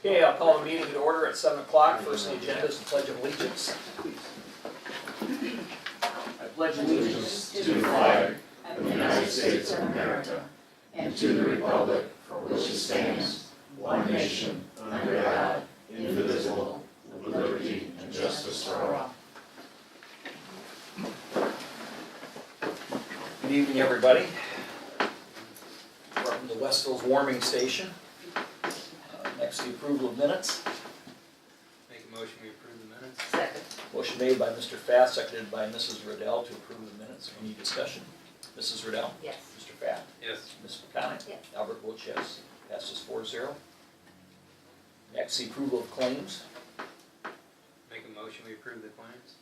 Okay, I'll call the meeting to order at 7 o'clock. First on the agenda is the Pledge of Allegiance. I pledge allegiance to the flag of the United States of America and to the republic for which it stands, one nation, under God, indivisible, with liberty and justice for all. Good evening, everybody. Welcome to Westville's warming station. Next, the approval of minutes. Make a motion, we approve the minutes. Second. Motion made by Mr. Fath, seconded by Mrs. Riddell to approve the minutes. Any discussion? Mrs. Riddell? Yes. Mr. Fath? Yes. Ms. McConick? Yes. Albert votes yes. Passes 4-0. Next, the approval of claims. Make a motion, we approve the claims.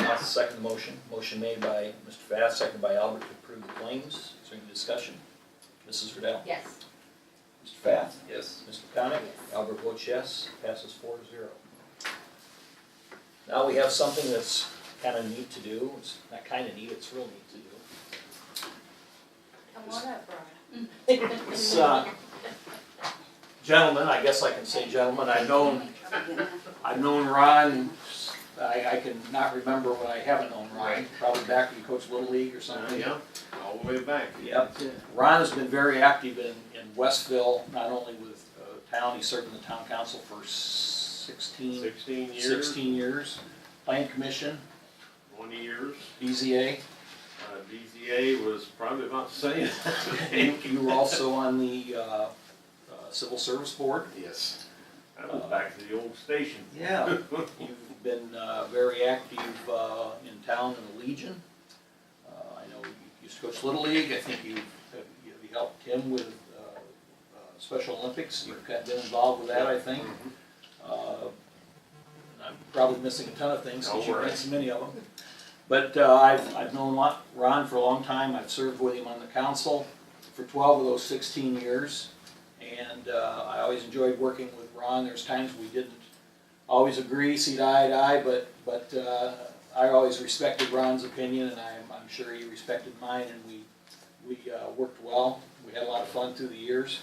I'll second the motion. Motion made by Mr. Fath, seconded by Albert to approve the claims. Is there any discussion? Mrs. Riddell? Yes. Mr. Fath? Yes. Ms. McConick? Yes. Albert votes yes. Passes 4-0. Now we have something that's kind of neat to do. It's not kind of neat, it's real neat to do. Come on up, Brian. It's, gentlemen, I guess I can say gentlemen, I've known Ron, I can not remember when I haven't known Ron, probably back when he coached Little League or something. Yeah, all the way back. Yep. Ron has been very active in Westville, not only with town, he served in the town council for 16 years. Plan commission, 20 years. BZA. BZA was probably about the same. You were also on the civil service board. Yes. That was back to the old station. Yeah. You've been very active in town in the Legion. I know you used to coach Little League. I think you helped him with Special Olympics. You've been involved with that, I think. I'm probably missing a ton of things because you've done so many of them. But I've known Ron for a long time. I've served with him on the council for 12 of those 16 years. And I always enjoyed working with Ron. There's times we didn't always agree, see eye to eye, but I always respected Ron's opinion, and I'm sure he respected mine, and we worked well. We had a lot of fun through the years.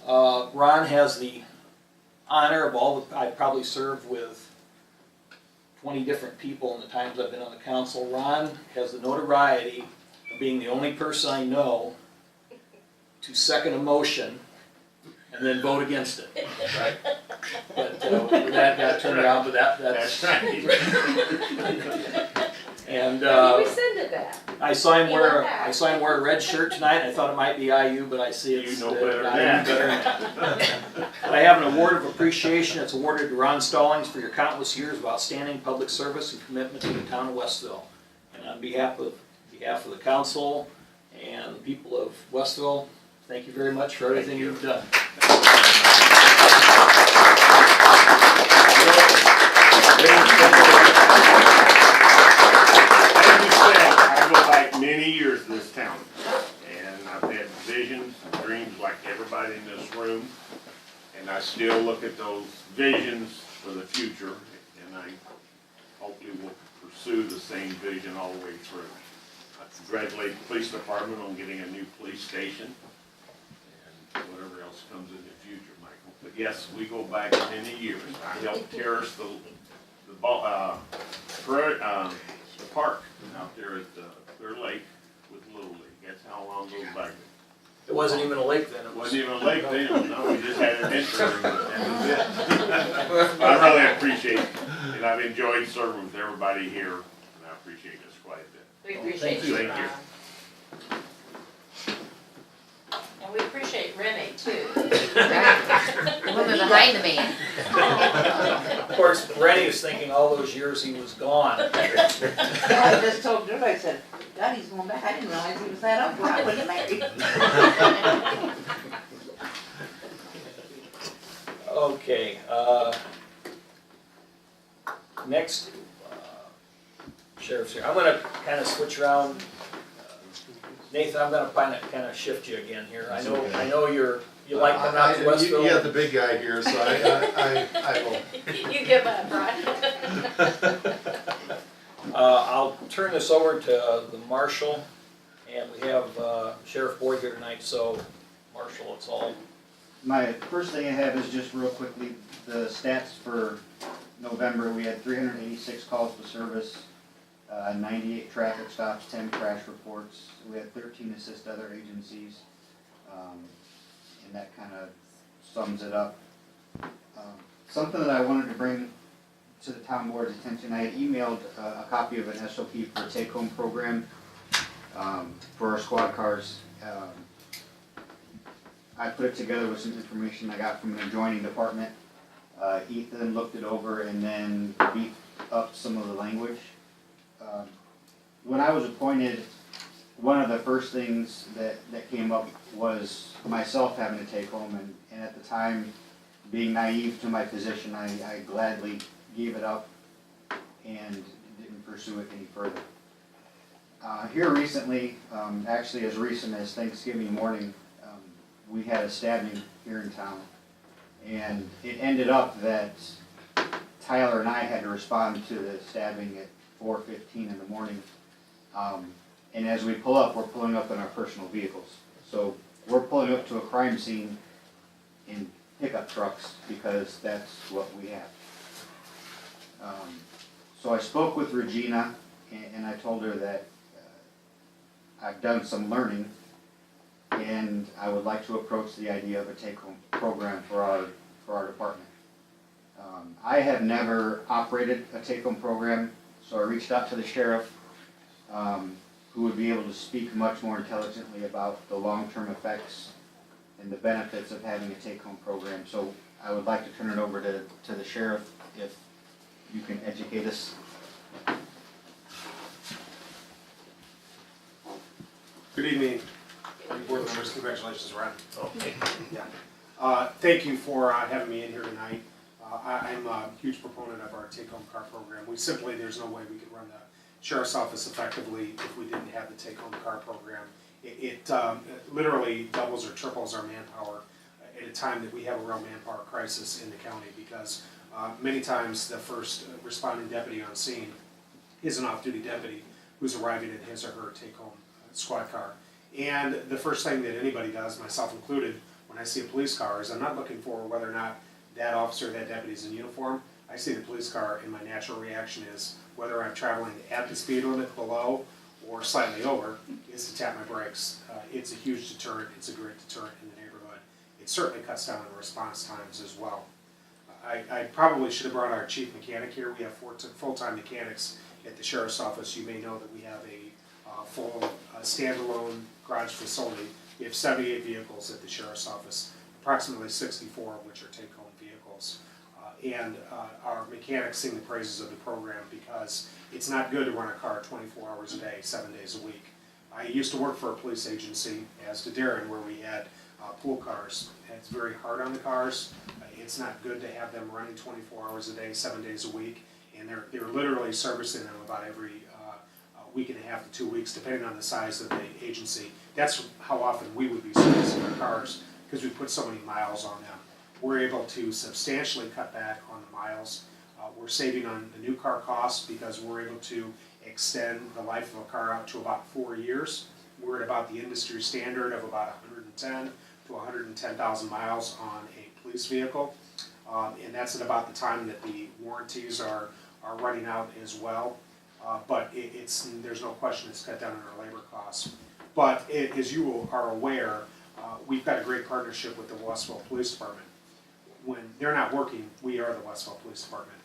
Ron has the honor of all the, I've probably served with 20 different people in the times I've been on the council. Ron has the notoriety of being the only person I know to second a motion and then vote against it. Right? But that got turned around, but that's right. And You rescinded that. I saw him wear a red shirt tonight. I thought it might be IU, but I see it's You know better than IU that. better than that. I have an award of appreciation. It's awarded to Ron Stallings for your countless years of outstanding public service and commitment to the town of Westville. And on behalf of the council and the people of Westville, thank you very much for everything you've done. I go back many years in this town, and I've had visions and dreams like everybody in this room, and I still look at those visions for the future, and I hopefully will pursue the same vision all the way through. I congratulate the police department on getting a new police station, and whatever else comes in the future, Michael. But yes, we go back many years. I helped terrace the park out there at Clear Lake with Little League. That's how long goes back. It wasn't even a lake then. It wasn't even a lake then. No, we just had an entry and that was it. I really appreciate it, and I've enjoyed serving with everybody here, and I appreciate this quite a bit. We appreciate you, Thank Brian. you. And we appreciate Renee, too. Woman behind the man. Of course, Rennie was thinking all those years he was gone. I just told Drew, I said, God, he's going back. I didn't realize he was that up. I wouldn't have married. Okay, next, Sheriff's here. I'm gonna kind of switch around. Nathan, I'm gonna kind of shift you again here. I know you like coming out to Westville. You got the big guy here, so I will. You give up, Brian. I'll turn this over to the marshal, and we have Sheriff Boyd here tonight, so Marshal, it's all My first thing I have is just real quickly, the stats for November, we had 386 calls to service, 98 traffic stops, 10 crash reports. We had 13 assist other agencies, and that kind of sums it up. Something that I wanted to bring to the town board's attention, I had emailed a copy of an SOP for a take-home program for our squad cars. I put it together with some information I got from an adjoining department. Ethan looked it over and then beefed up some of the language. When I was appointed, one of the first things that came up was myself having to take home, and at the time, being naive to my position, I gladly gave it up and didn't pursue it any further. Here recently, actually as recent as Thanksgiving morning, we had a stabbing here in town, and it ended up that Tyler and I had to respond to the stabbing at 4:15 in the morning. And as we pull up, we're pulling up in our personal vehicles. So we're pulling up to a crime scene in pickup trucks because that's what we have. So I spoke with Regina, and I told her that I've done some learning, and I would like to approach the idea of a take-home program for our department. I have never operated a take-home program, so I reached out to the sheriff, who would be able to speak much more intelligently about the long-term effects and the benefits of having a take-home program. So I would like to turn it over to the sheriff if you can educate us. Good evening, board members. Congratulations, Ron. Yeah. Thank you for having me in here tonight. I'm a huge proponent of our take-home car program. There's no way we could run the sheriff's office effectively if we didn't have the take-home car program. It literally doubles or triples our manpower at a time that we have a real manpower crisis in the county, because many times the first responding deputy on scene is an off-duty deputy who's arriving in his or her take-home squad car. And the first thing that anybody does, myself included, when I see a police car is I'm not looking for whether or not that officer, that deputy is in uniform. I see the police car and my natural reaction is whether I'm traveling at the speed limit, below, or slightly over, is to tap my brakes. It's a huge deterrent. It's a great deterrent in the neighborhood. It certainly cuts down on response times as well. I probably should have brought our chief mechanic here. We have 4 full-time mechanics at the sheriff's office. You may know that we have a full standalone garage facility. We have 78 vehicles at the sheriff's office, approximately 64 of which are take-home vehicles. And our mechanics sing the praises of the program because it's not good to run a car 24 hours a day, 7 days a week. I used to work for a police agency, as did Darren, where we had pool cars. And it's very hard on the cars. It's not good to have them running 24 hours a day, 7 days a week. And they're literally servicing them about every week and a half to 2 weeks, depending on the size of the agency. That's how often we would be servicing our cars, because we put so many miles on them. We're able to substantially cut back on the miles. We're saving on the new car costs because we're able to extend the life of a car out to about 4 years. We're at about the industry standard of about 110 to 110,000 miles on a police vehicle. And that's at about the time that the warranties are running out as well. But there's no question it's cut down on our labor costs. But as you are aware, we've got a great partnership with the Westville Police Department. When they're not working, we are the Westville Police Department.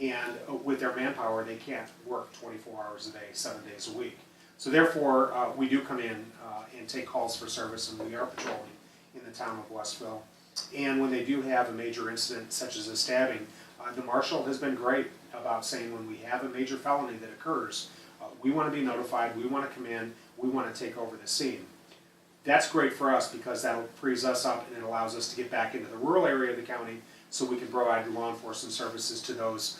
And with their manpower, they can't work 24 hours a day, 7 days a week. So therefore, we do come in and take calls for service, and we are patrolling in the town of Westville. And when they do have a major incident, such as a stabbing, the marshal has been great about saying when we have a major felony that occurs, we want to be notified, we want to come in, we want to take over the scene. That's great for us because that frees us up and it allows us to get back into the rural area of the county so we can provide law enforcement services to those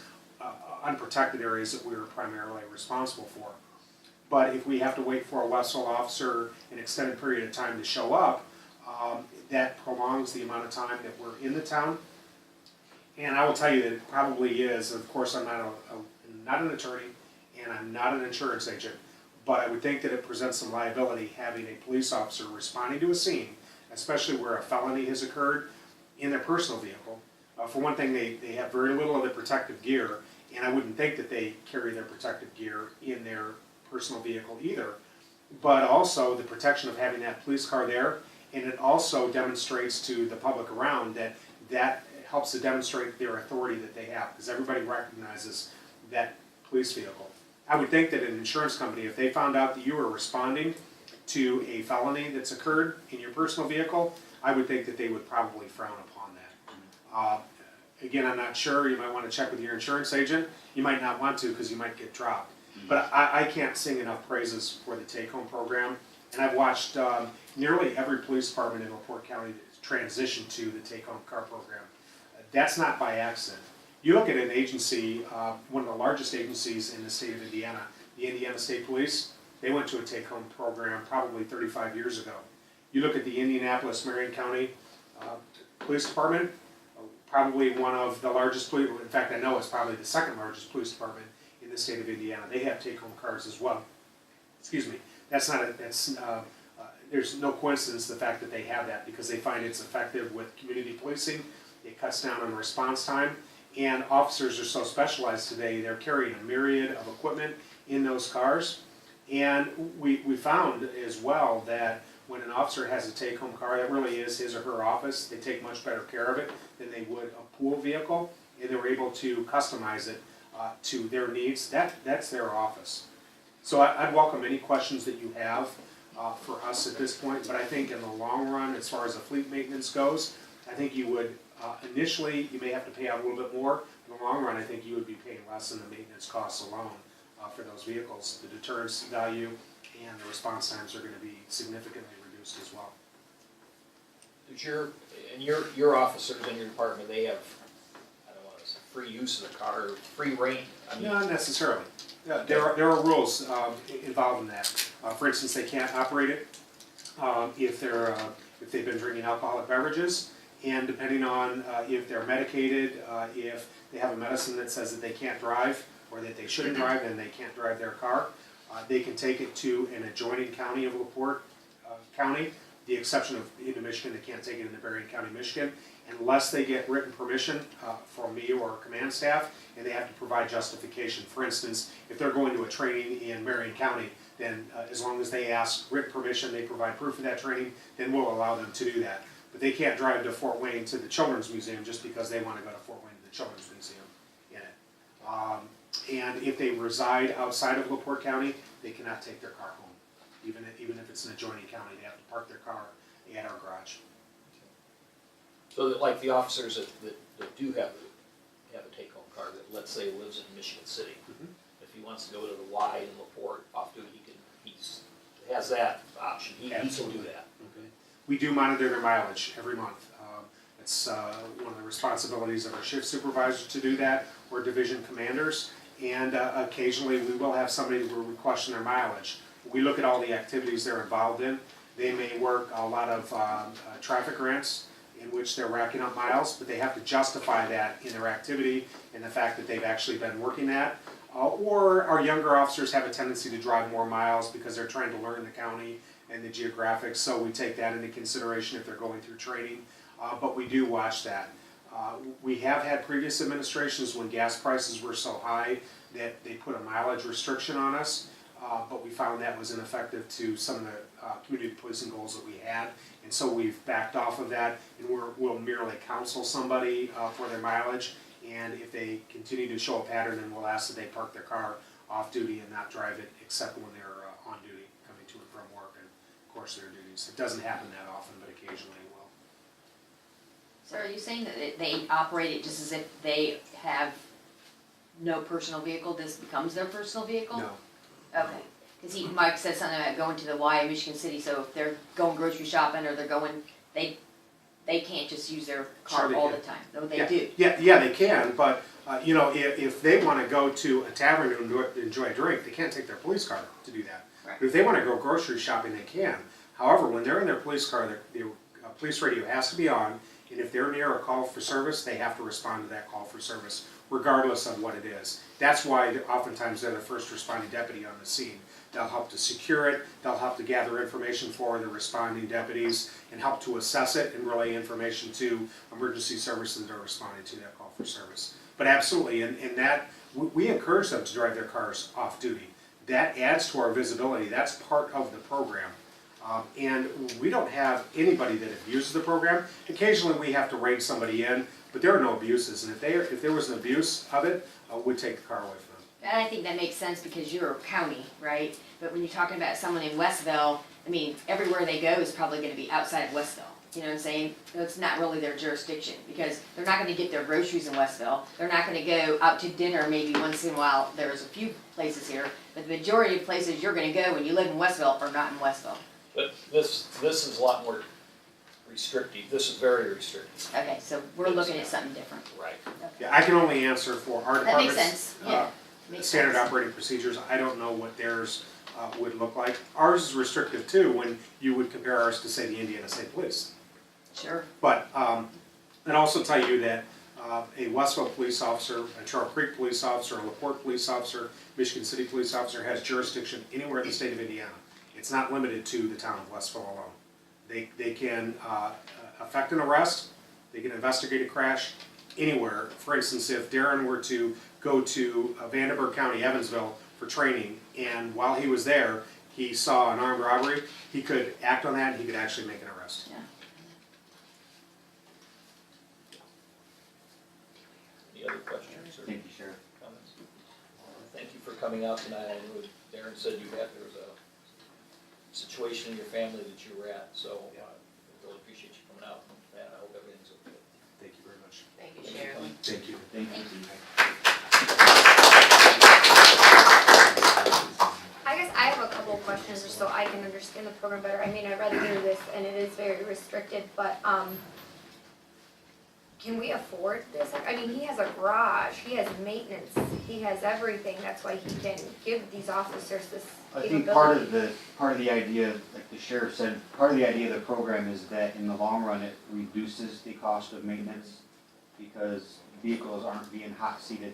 unprotected areas that we're primarily responsible for. But if we have to wait for a Westville officer an extended period of time to show up, that prolongs the amount of time that we're in the town. And I will tell you that it probably is. Of course, I'm not an attorney and I'm not an insurance agent, but I would think that it presents some liability having a police officer responding to a scene, especially where a felony has occurred, in their personal vehicle. For one thing, they have very little of the protective gear, and I wouldn't think that they carry their protective gear in their personal vehicle either. But also the protection of having that police car there, and it also demonstrates to the public around that helps to demonstrate their authority that they have, because everybody recognizes that police vehicle. I would think that an insurance company, if they found out that you were responding to a felony that's occurred in your personal vehicle, I would think that they would probably frown upon that. Again, I'm not sure, you might want to check with your insurance agent, you might not want to because you might get dropped. But I can't sing enough praises for the take-home program, and I've watched nearly every police department in LaPorte County transition to the take-home car program. That's not by accident. You look at an agency, one of the largest agencies in the state of Indiana, the Indiana State Police, they went to a take-home program probably 35 years ago. You look at the Indianapolis-Marion County Police Department, probably one of the largest police, in fact I know it's probably the second largest police department in the state of Indiana. They have take-home cars as well. Excuse me. That's not there's no coincidence the fact that they have that, because they find it's effective with community policing. It cuts down on response time, and officers are so specialized today, they're carrying a myriad of equipment in those cars. And we found as well that when an officer has a take-home car, that really is his or her office. They take much better care of it than they would a pool vehicle, and they were able to customize it to their needs. That's their office. So I'd welcome any questions that you have for us at this point, but I think in the long run, as far as the fleet maintenance goes, I think you would, initially, you may have to pay out a little bit more. In the long run, I think you would be paying less than the maintenance costs alone for those vehicles. The deterrence value and the response times are going to be significantly reduced as well. Does your officers in your department, they have, I don't want to say free use of the car, or free reign? I mean, Not necessarily. Yeah, there are rules involved in that. For instance, they can't operate it if they've been drinking alcoholic beverages, and depending on if they're medicated, if they have a medicine that says that they can't drive or that they shouldn't drive and they can't drive their car, they can take it to an adjoining county of LaPorte County. The exception of into Michigan, they can't take it into Berrien County, Michigan, unless they get written permission from me or command staff, and they have to provide justification. For instance, if they're going to a training in Berrien County, then as long as they ask written permission, they provide proof of that training, then we'll allow them to do that. But they can't drive to Fort Wayne to the Children's Museum just because they want to go to Fort Wayne to the Children's Museum in it. And if they reside outside of LaPorte County, they cannot take their car home. Even if it's an adjoining county, they have to park their car at our garage. So that, like the officers that do have a take-home car, that let's say lives in Michigan City, if he wants to go to the Y in LaPorte off duty, he has that option. He can do that. Okay. We do monitor their mileage every month. It's one of the responsibilities of our shift supervisors to do that, or division commanders, and occasionally we will have somebody who will question their mileage. We look at all the activities they're involved in. They may work a lot of traffic grants in which they're racking up miles, but they have to justify that in their activity and the fact that they've actually been working that. Or our younger officers have a tendency to drive more miles because they're trying to learn the county and the geographics, so we take that into consideration if they're going through training. But we do watch that. We have had previous administrations when gas prices were so high that they put a mileage restriction on us. But we found that was ineffective to some of the community policing goals that we had, and so we've backed off of that, and we'll merely counsel somebody for their mileage, and if they continue to show a pattern, then we'll ask that they park their car off duty and not drive it except when they're on duty, coming to and from work, and of course their duties. It doesn't happen that often, but occasionally it will. So are you saying that they operate it just as if they have no personal vehicle, this becomes their personal vehicle? No. Okay, because Mike said something about going to the Y in Michigan City, so if they're going grocery shopping or they're going, they can't just use their car Sure they all can. the time, though they do. Yeah, they can, but if they want to go to a tavern to enjoy a drink, they can't take their police car to do that. Right. But if they want to go grocery shopping, they can. However, when they're in their police car, their police radio has to be on, and if they're near a call for service, they have to respond to that call for service, regardless of what it is. That's why oftentimes they're the first responding deputy on the scene. They'll help to secure it, they'll help to gather information for the responding deputies, and help to assess it and relay information to emergency services that are responding to that call for service. But absolutely, and that, we encourage them to drive their cars off duty. That adds to our visibility, that's part of the program. And we don't have anybody that abuses the program. Occasionally we have to rein somebody in, but there are no abuses, and if there was an abuse of it, we'd take the car away from them. And I think that makes sense because you're a county, right? But when you're talking about someone in Westville, I mean, everywhere they go is probably gonna be outside of Westville. You know what I'm saying? It's not really their jurisdiction, because they're not gonna get their groceries in Westville. They're not gonna go out to dinner maybe once in a while. There's a few places here, but the majority of places you're gonna go when you live in Westville are not in Westville. But this is a lot more restrictive, this is very restrictive. Okay, so we're looking at something different. Right. Yeah, I can only answer for our That makes department's sense, yeah. Makes standard sense. operating procedures. I don't know what theirs would look like. Ours is restrictive too, when you would compare ours to, say, the Indiana State Police. Sure. But, and also tell you that a Westville police officer, a Charles Creek police officer, a LaPorte police officer, Michigan City police officer has jurisdiction anywhere in the state of Indiana. It's not limited to the town of Westville alone. They can effect an arrest, they can investigate a crash anywhere. For instance, if Darren were to go to Vandenberg County, Evansville for training, and while he was there, he saw an armed robbery, he could act on that and he could actually make an arrest. Yeah. Any other questions or Thank you, Sheriff. comments? Thank you for coming out tonight. I know Darren said there was a situation in your family that you were at, so I really appreciate you coming out, and I hope everything's okay. Thank you very much. Thank you, Sheriff. Thank you. Thank you. I guess I have a couple of questions just so I can understand the program better. I mean, I read through this and it is very restricted, but, can we afford this? I mean, he has a garage, he has maintenance, he has everything. That's why he can give these officers this I capability. think part of the idea, like the sheriff said, part of the idea of the program is that in the long run, it reduces the cost of maintenance because vehicles aren't being hot seated.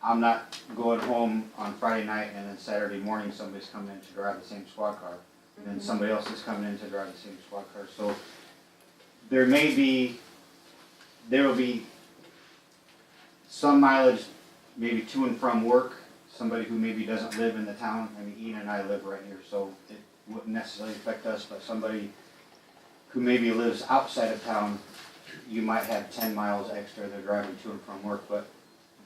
I'm not going home on Friday night and then Saturday morning somebody's coming in to drive the same squad car. And then somebody else is coming in to drive the same squad car. So there will be some mileage, maybe to and from work, somebody who maybe doesn't live in the town. I mean, Ian and I live right here, so it wouldn't necessarily affect us, but somebody who maybe lives outside of town, you might have 10 miles extra they're driving to and from work, but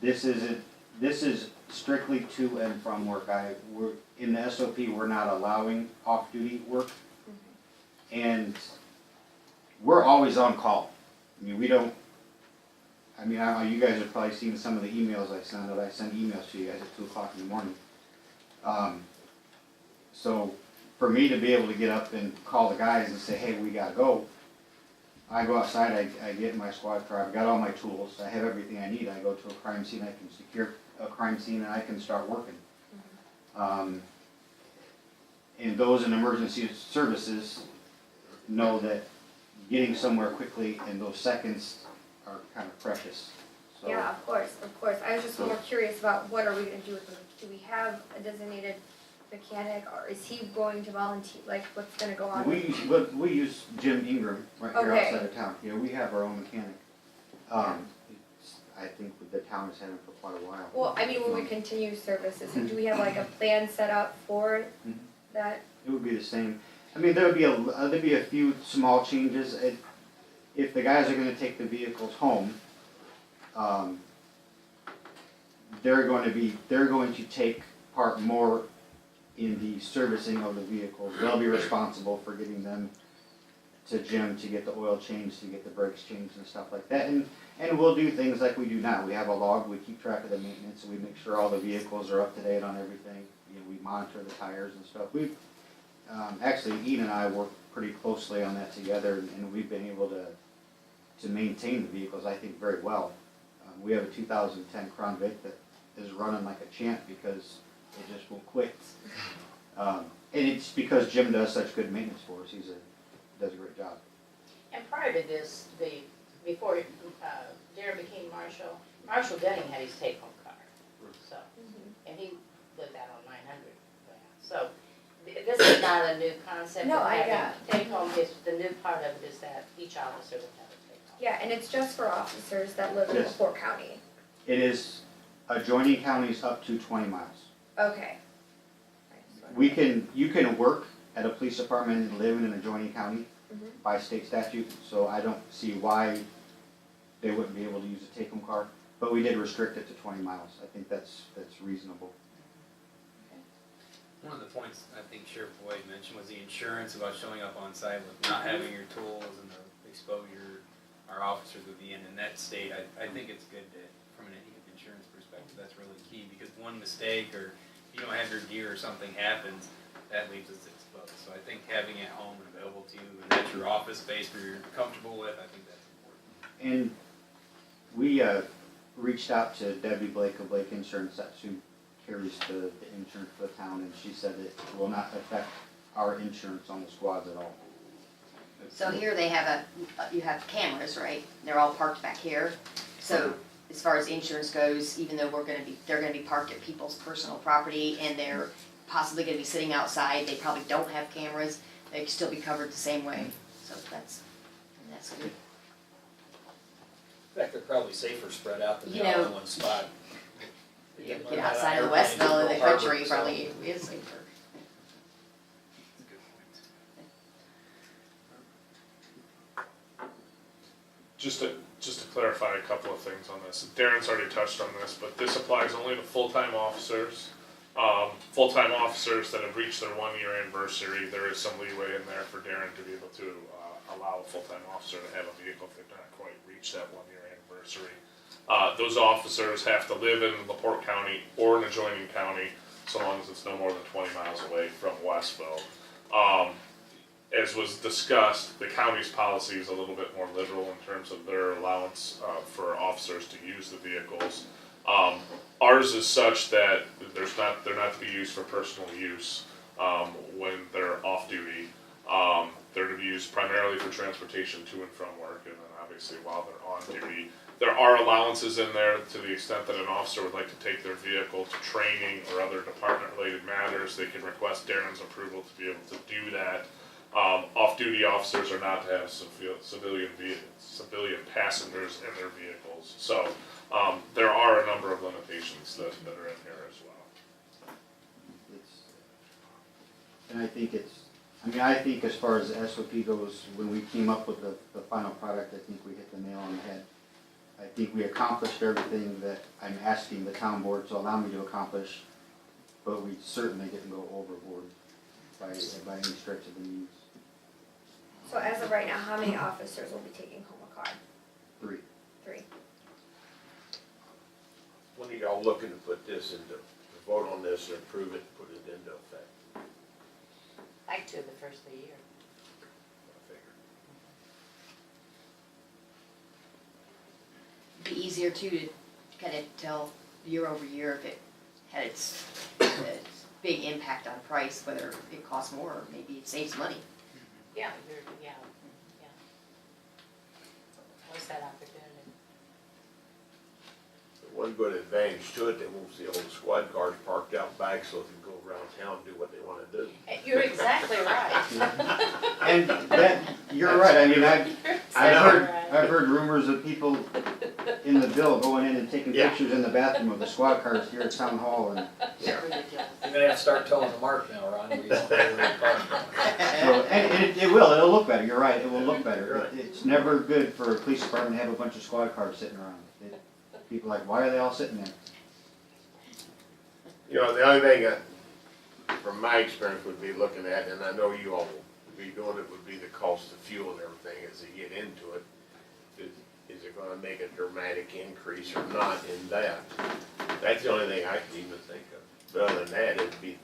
this is strictly to and from work. We're in the SOP, we're not allowing off-duty work, and we're always on call. I mean, I don't know, you guys have probably seen some of the emails I send emails to you guys at 2 o'clock in the morning. So for me to be able to get up and call the guys and say, hey, we gotta go, I go outside, I get in my squad car, I've got all my tools, I have everything I need, I go to a crime scene, I can secure a crime scene and I can start working. And those in emergency services know that getting somewhere quickly in those seconds are kind of precious. So, Yeah, of course. I was just more curious about what are we gonna do with them? Do we have a designated mechanic, or is he going to volunteer, like, what's gonna go on? we use Jim Ingram right here Okay. outside of town. Yeah, we have our own mechanic. I think the town has had him for quite a while. Well, I mean, when we continue services, do we have like a plan set up for Mhm. that? It would be the same. I mean, there'd be a few small changes. If the guys are gonna take the vehicles home, they're going to take part more in the servicing of the vehicles. They'll be responsible for getting them to Jim to get the oil changed, to get the brakes changed and stuff like that. And we'll do things like we do now. We have a log, we keep track of the maintenance, and we make sure all the vehicles are up to date on everything. You know, we monitor the tires and stuff. Actually, Ian and I work pretty closely on that together, and we've been able to maintain the vehicles, I think, very well. We have a 2010 Crown Vic that is running like a champ because it just won't quit. And it's because Jim does such good maintenance for us. He does a great job. And prior to this, before Darren became marshal, Marshall Denning had his take-home car, so, and he lived out on 900. So, this is not a new concept No, of I having take-home, it's, the new part of it is that each officer will have a take-home. Yeah, and it's just for officers that live in Yes. LaPorte County. It is adjoining counties up to 20 miles. Okay. You can work at a police department and live in an adjoining county Mhm. by state statute, so I don't see why they wouldn't be able to use a take-home car. But we did restrict it to 20 miles. I think that's reasonable. One of the points I think Sheriff Boyd mentioned was the insurance about showing up on site with not having your tools and the exposure our officers would be in that state. I think it's good that, from an insurance perspective, that's really key, because one mistake or you don't have your gear or something happens, that leaves us exposed. So I think having it home and available to you, and that's your office space where you're comfortable with, I think that's important. And we reached out to Debbie Blake of Blake Insurance, that's who carries the insurance for the town, and she said it will not affect our insurance on the squads at all. So here they have you have cameras, right? They're all parked back here. So as far as insurance goes, even though they're gonna be parked at people's personal property and they're possibly gonna be sitting outside, they probably don't have cameras, they can still be covered the same way. So that's good. In fact, they're probably safer spread out than You they are know, in one spot. Get outside of the Westville of the country, probably is safer. That's a good point. Just to clarify a couple of things on this, Darren's already touched on this, but this applies only to full-time officers. Full-time officers that have reached their 1-year anniversary, there is some leeway in there for Darren to be able to allow a full-time officer to have a vehicle if they've not quite reached that 1-year anniversary. Those officers have to live in LaPorte County or an adjoining county, so long as it's no more than 20 miles away from Westville. As was discussed, the county's policy is a little bit more liberal in terms of their allowance for officers to use the vehicles. Ours is such that they're not to be used for personal use when they're off duty. They're to be used primarily for transportation to and from work, and then obviously while they're on duty. There are allowances in there to the extent that an officer would like to take their vehicle to training or other department-related matters. They can request Darren's approval to be able to do that. Off-duty officers are not to have civilian passengers in their vehicles. So there are a number of limitations that are in here as well. And I think as far as the SOP goes, when we came up with the final product, I think we hit the nail on the head. I think we accomplished everything that I'm asking the town board to allow me to accomplish, but we certainly didn't go overboard by any stretch of the means. So as of right now, how many officers will be taking home a car? 3. 3. When are y'all looking to put this into, to vote on this or approve it, put it into effect? Like to the first of the year. I figured. It'd be easier too to kind of tell year over year if it had its big impact on price, whether it costs more or maybe it saves money. Yeah. What's that opportunity? The one good advantage to it, they won't see all the squad cars parked out back so they can go around town and do what they wanna do. You're exactly right. And that, you're right, I mean, I've heard rumors of people in the bill going in and taking Yeah. pictures in the bathroom of the squad cars here at town hall, and You're gonna have to start towing the mark now, Ron, where you don't know where you're parked. so, and it'll look better, you're right, it will look better. You're right. It's never good for a police department to have a bunch of squad cars sitting around. People are like, why are they all sitting there? You know, the only thing from my experience would be looking at, and I know you all will be doing it, would be the cost of fuel and everything as they get into it. Is it gonna make a dramatic increase or not in that? That's the only thing I can even think of. But other than that, it'd be,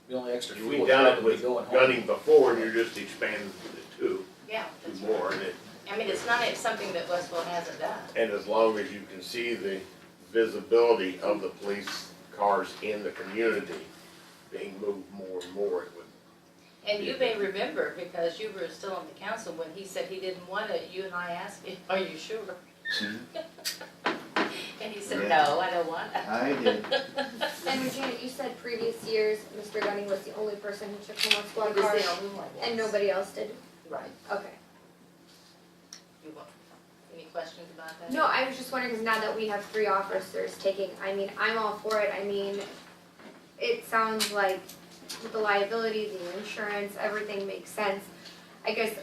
The only extra fuel we've would done it probably with going home. gunning before, and you're just expanding to two Yeah, that's more, right. and it, I mean, it's not something that Westville hasn't done. and as long as you can see the visibility of the police cars in the community being moved more and more, it would. And you may remember, because you were still on the council, when he said he didn't want it, you and I asked him, are you sure? And he said, Yeah. no, I don't want it. I did. And Janet, you said previous years, Mr. Gunning was the only person who took home a He squad was car, the only one, yes. and nobody else did? Right. Okay. You want, any questions about that? No, I was just wondering, because now that we have 3 officers taking, I mean, I'm all for it, I mean, it sounds like with the liability, the insurance, everything makes sense. I guess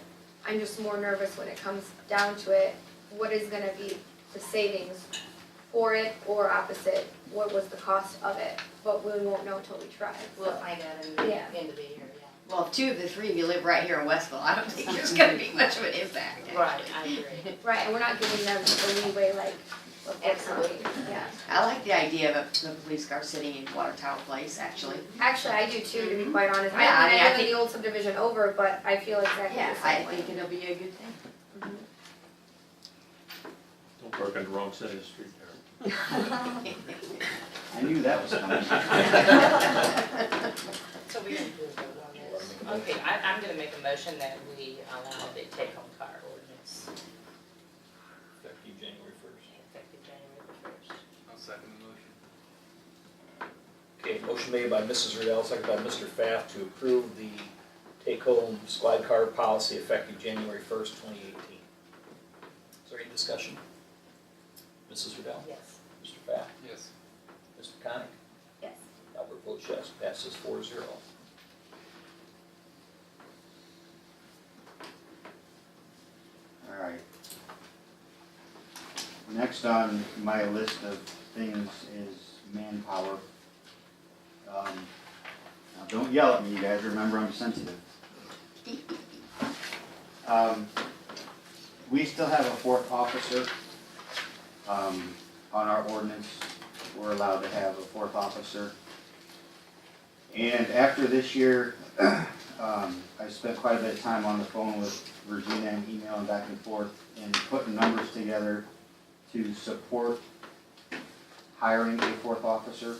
I'm just more nervous when it comes down to it, what is gonna be the savings for it or opposite, what was the cost of it? But we won't know until we try, We'll so. find out in the Yeah. end of the year, yeah. Well, if 2 of the 3 of you live right here in Westville, I don't think there's gonna be much of an impact, actually. Right, I agree. Right, and we're not giving them the leeway like the Fort Absolutely. County, yeah. I like the idea of the police car sitting in Water Tower Place, actually. Actually, I do too, to be quite honest. Yeah, I mean, I I live in think- the old subdivision over, but I feel exactly Yeah, the I same way. think it'll be a good thing. Don't park on the wrong side of the street there. I knew that was coming. So we didn't do a vote on this. Okay, I'm gonna make a motion that we allow the take-home car ordinance Effective January 1st. effective January the 1st. I'll second the motion. Okay, motion made by Mrs. Riddell, second by Mr. Pfaff to approve the take-home squad car policy effective January 1st, 2018. Is there any discussion? Mrs. Riddell? Yes. Mr. Pfaff? Yes. Mr. Connick? Yes. Albert votes yes, passes 4-0. All right. Next on my list of things is manpower. Now, don't yell at me, you guys, remember I'm sensitive. We still have a 4th officer. On our ordinance, we're allowed to have a 4th officer. And after this year, I spent quite a bit of time on the phone with Regina and emailing back and forth and putting numbers together to support hiring a 4th officer.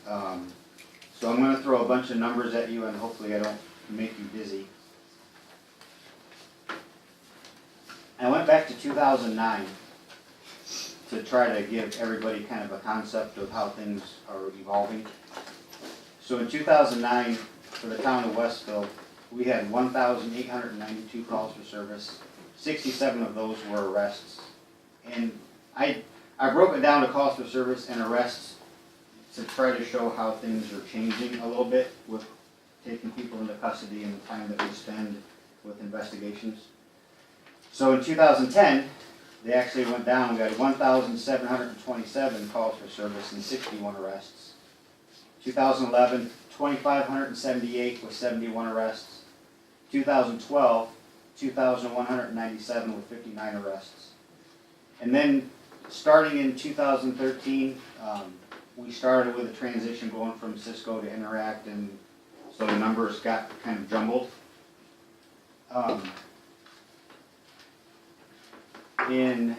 So I'm gonna throw a bunch of numbers at you and hopefully I don't make you dizzy. I went back to 2009 to try to give everybody kind of a concept of how things are evolving. So in 2009, for the town of Westville, we had 1,892 calls for service. 67 of those were arrests. And I broke it down to calls for service and arrests to try to show how things are changing a little bit with taking people into custody and the time that we spend with investigations. So in 2010, they actually went down. We had 1,727 calls for service and 61 arrests. 2011, 2,578 with 71 arrests. 2012, 2,197 with 59 arrests. And then starting in 2013, we started with a transition going from Cisco to Interact, and so the numbers got kind of jumbled. In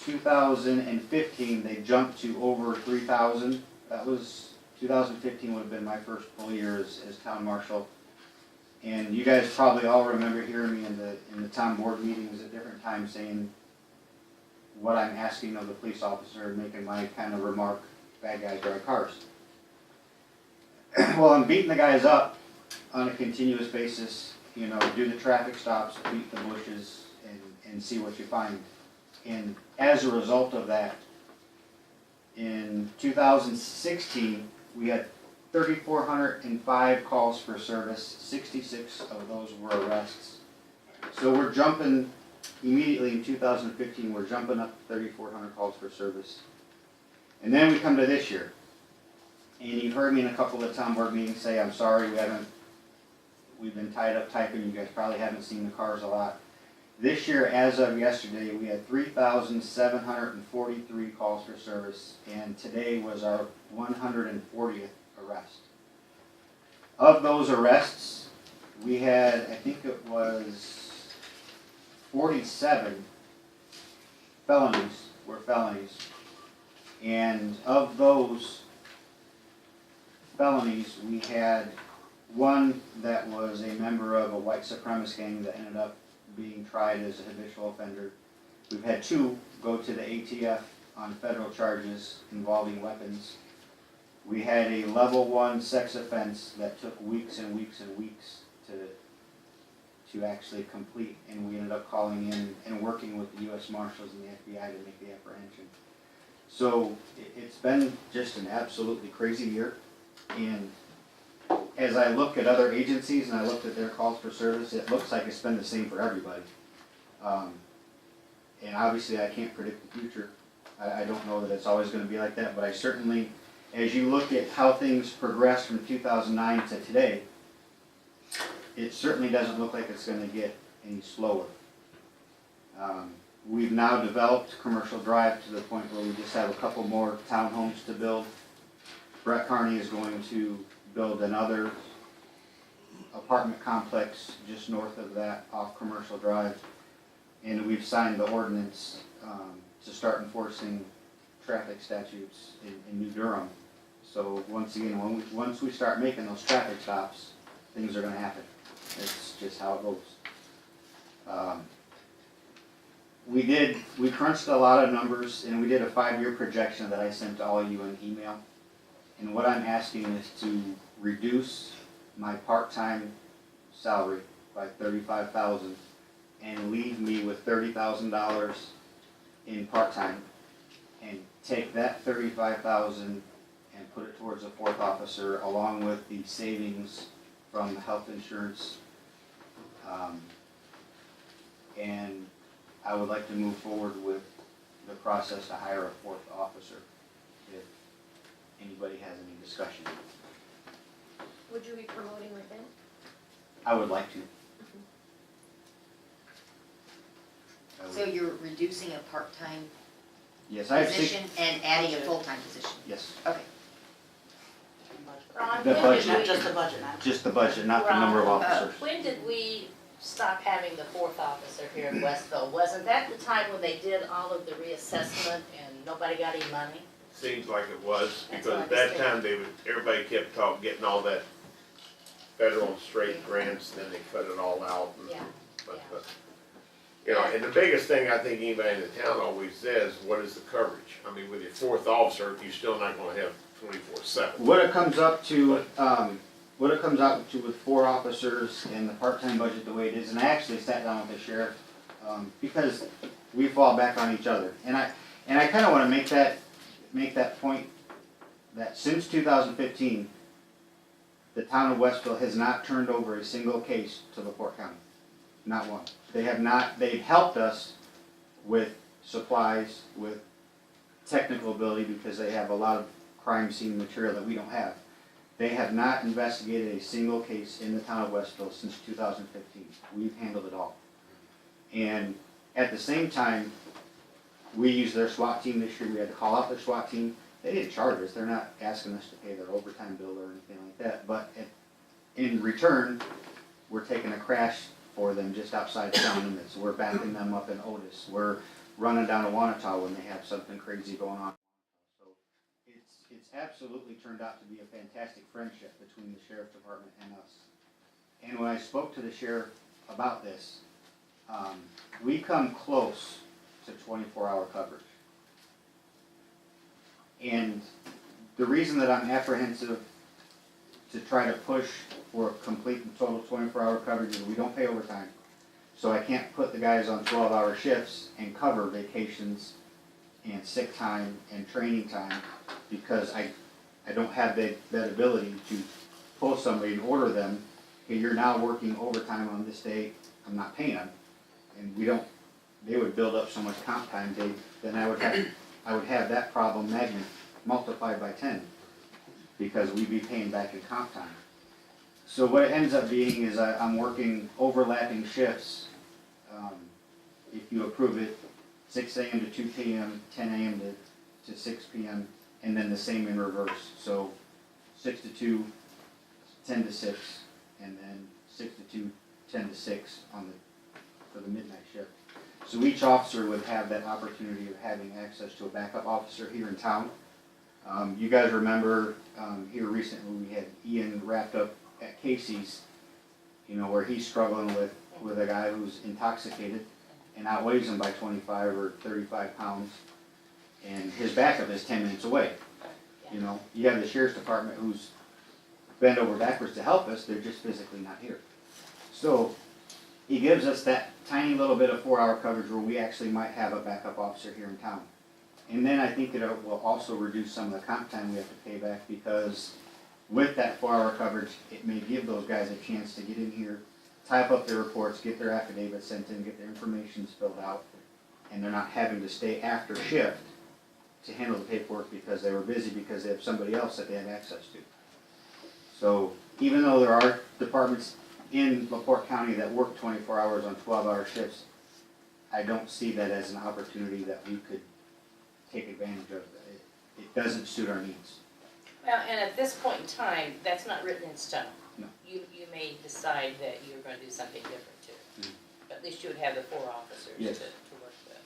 2015, they jumped to over 3,000. That was, 2015 would have been my first full year as town marshal. And you guys probably all remember hearing me in the town board meetings at different times saying what I'm asking of the police officer and making my kind of remark, bad guys drive cars. Well, I'm beating the guys up on a continuous basis, you know, do the traffic stops, beat the bushes, and see what you find. And as a result of that, in 2016, we had 3,405 calls for service, 66 of those were arrests. So we're jumping, immediately in 2015, we're jumping up 3,400 calls for service. And then we come to this year. And you've heard me in a couple of town board meetings say, I'm sorry, we've been tied up typing, you guys probably haven't seen the cars a lot. This year, as of yesterday, we had 3,743 calls for service, and today was our 140th arrest. Of those arrests, we had, I think it was 47 felonies, and of those felonies, we had one that was a member of a white supremacist gang that ended up being tried as a habitual offender. We've had 2 go to the ATF on federal charges involving weapons. We had a level 1 sex offense that took weeks and weeks and weeks to actually complete, and we ended up calling in and working with the U.S. Marshals and the FBI to make the apprehension. So it's been just an absolutely crazy year, and as I look at other agencies and I looked at their calls for service, it looks like it's been the same for everybody. And obviously I can't predict the future. I don't know that it's always going to be like that, but I certainly, as you look at how things progressed from 2009 to today, it certainly doesn't look like it's going to get any slower. We've now developed Commercial Drive to the point where we just have a couple more townhomes to build. Brett Carney is going to build another apartment complex just north of that off Commercial Drive. And we've signed the ordinance to start enforcing traffic statutes in New Durham. So once again, once we start making those traffic stops, things are going to happen. It's just how it goes. We crunched a lot of numbers, and we did a 5-year projection that I sent to all of you in email. And what I'm asking is to reduce my part-time salary by $35,000 and leave me with $30,000 in part-time, and take that $35,000 and put it towards a 4th officer, along with the savings from the health insurance. And I would like to move forward with the process to hire a 4th officer, if anybody has any discussion. Would you be promoting within? I would like to. So you're reducing a part-time Yes, I have position and adding a full-time position? Yes, Okay. Ron, The when budget. did Not we, just the budget, not just the budget, not the number of officers. when did we stop having the 4th officer here in Westville? Wasn't that the time when they did all of the reassessment and nobody got any money? Seems like it was, That's because what at I that understand. time, everybody kept getting all that federal and state grants, and then they cut it all out. And- Yeah, But, yeah. you know, and the biggest thing I think anybody in the town always says, what is the coverage? I mean, with your 4th officer, you're still not gonna have 24/7. What it comes up to, with 4 officers and the part-time budget the way it is, and I actually sat down with the sheriff, because we fall back on each other. And I kinda wanna make that point, that since 2015, the town of Westville has not turned over a single case to LaPorte County. Not one. They've helped us with supplies, with technical ability, because they have a lot of crime scene material that we don't have. They have not investigated a single case in the town of Westville since 2015. We've handled it all. And at the same time, we used their SWAT team this year. We had to call out their SWAT team. They didn't charge us. They're not asking us to pay their overtime bill or anything like that. But in return, we're taking a crash for them just outside town limits. We're backing them up in Otis. We're running down to Wanata when they have something crazy going on. So it's absolutely turned out to be a fantastic friendship between the sheriff's department and us. And when I spoke to the sheriff about this, we come close to 24-hour coverage. And the reason that I'm apprehensive to try to push for a complete and total 24-hour coverage is we don't pay overtime. So I can't put the guys on 12-hour shifts and cover vacations and sick time and training time, because I don't have that ability to pull somebody and order them, hey, you're now working overtime on this day, I'm not paying them. And they would build up so much comp time, then I would have that problem multiplied by 10, because we'd be paying back in comp time. So what it ends up being is I'm working overlapping shifts, if you approve it, 6 a.m. to 2 p.m., 10 a.m. to 6 p.m., and then the same in reverse. So 6 to 2, 10 to 6, and then 6 to 2, 10 to 6 for the midnight shift. So each officer would have that opportunity of having access to a backup officer here in town. You guys remember here recently we had Ian wrapped up at Casey's, where he's struggling with a guy who's intoxicated and outweighs him by 25 or 35 pounds. and his backup is 10 minutes away. You know, you have the sheriff's department who's bent over backwards to help us, they're just physically not here. So he gives us that tiny little bit of 4-hour coverage where we actually might have a backup officer here in town. And then I think that it will also reduce some of the comp time we have to pay back, because with that 4-hour coverage, it may give those guys a chance to get in here, type up their reports, get their affidavits sent in, get their information filled out, and they're not having to stay after shift to handle the paperwork because they were busy because they have somebody else that they have access to. So even though there are departments in LaPorte County that work 24 hours on 12-hour shifts, I don't see that as an opportunity that we could take advantage of. It doesn't suit our needs. Well, and at this point in time, that's not written in stone. No. You may decide that you're gonna do something different too. Mhm. But at least you would have the 4 officers to Yes. work with.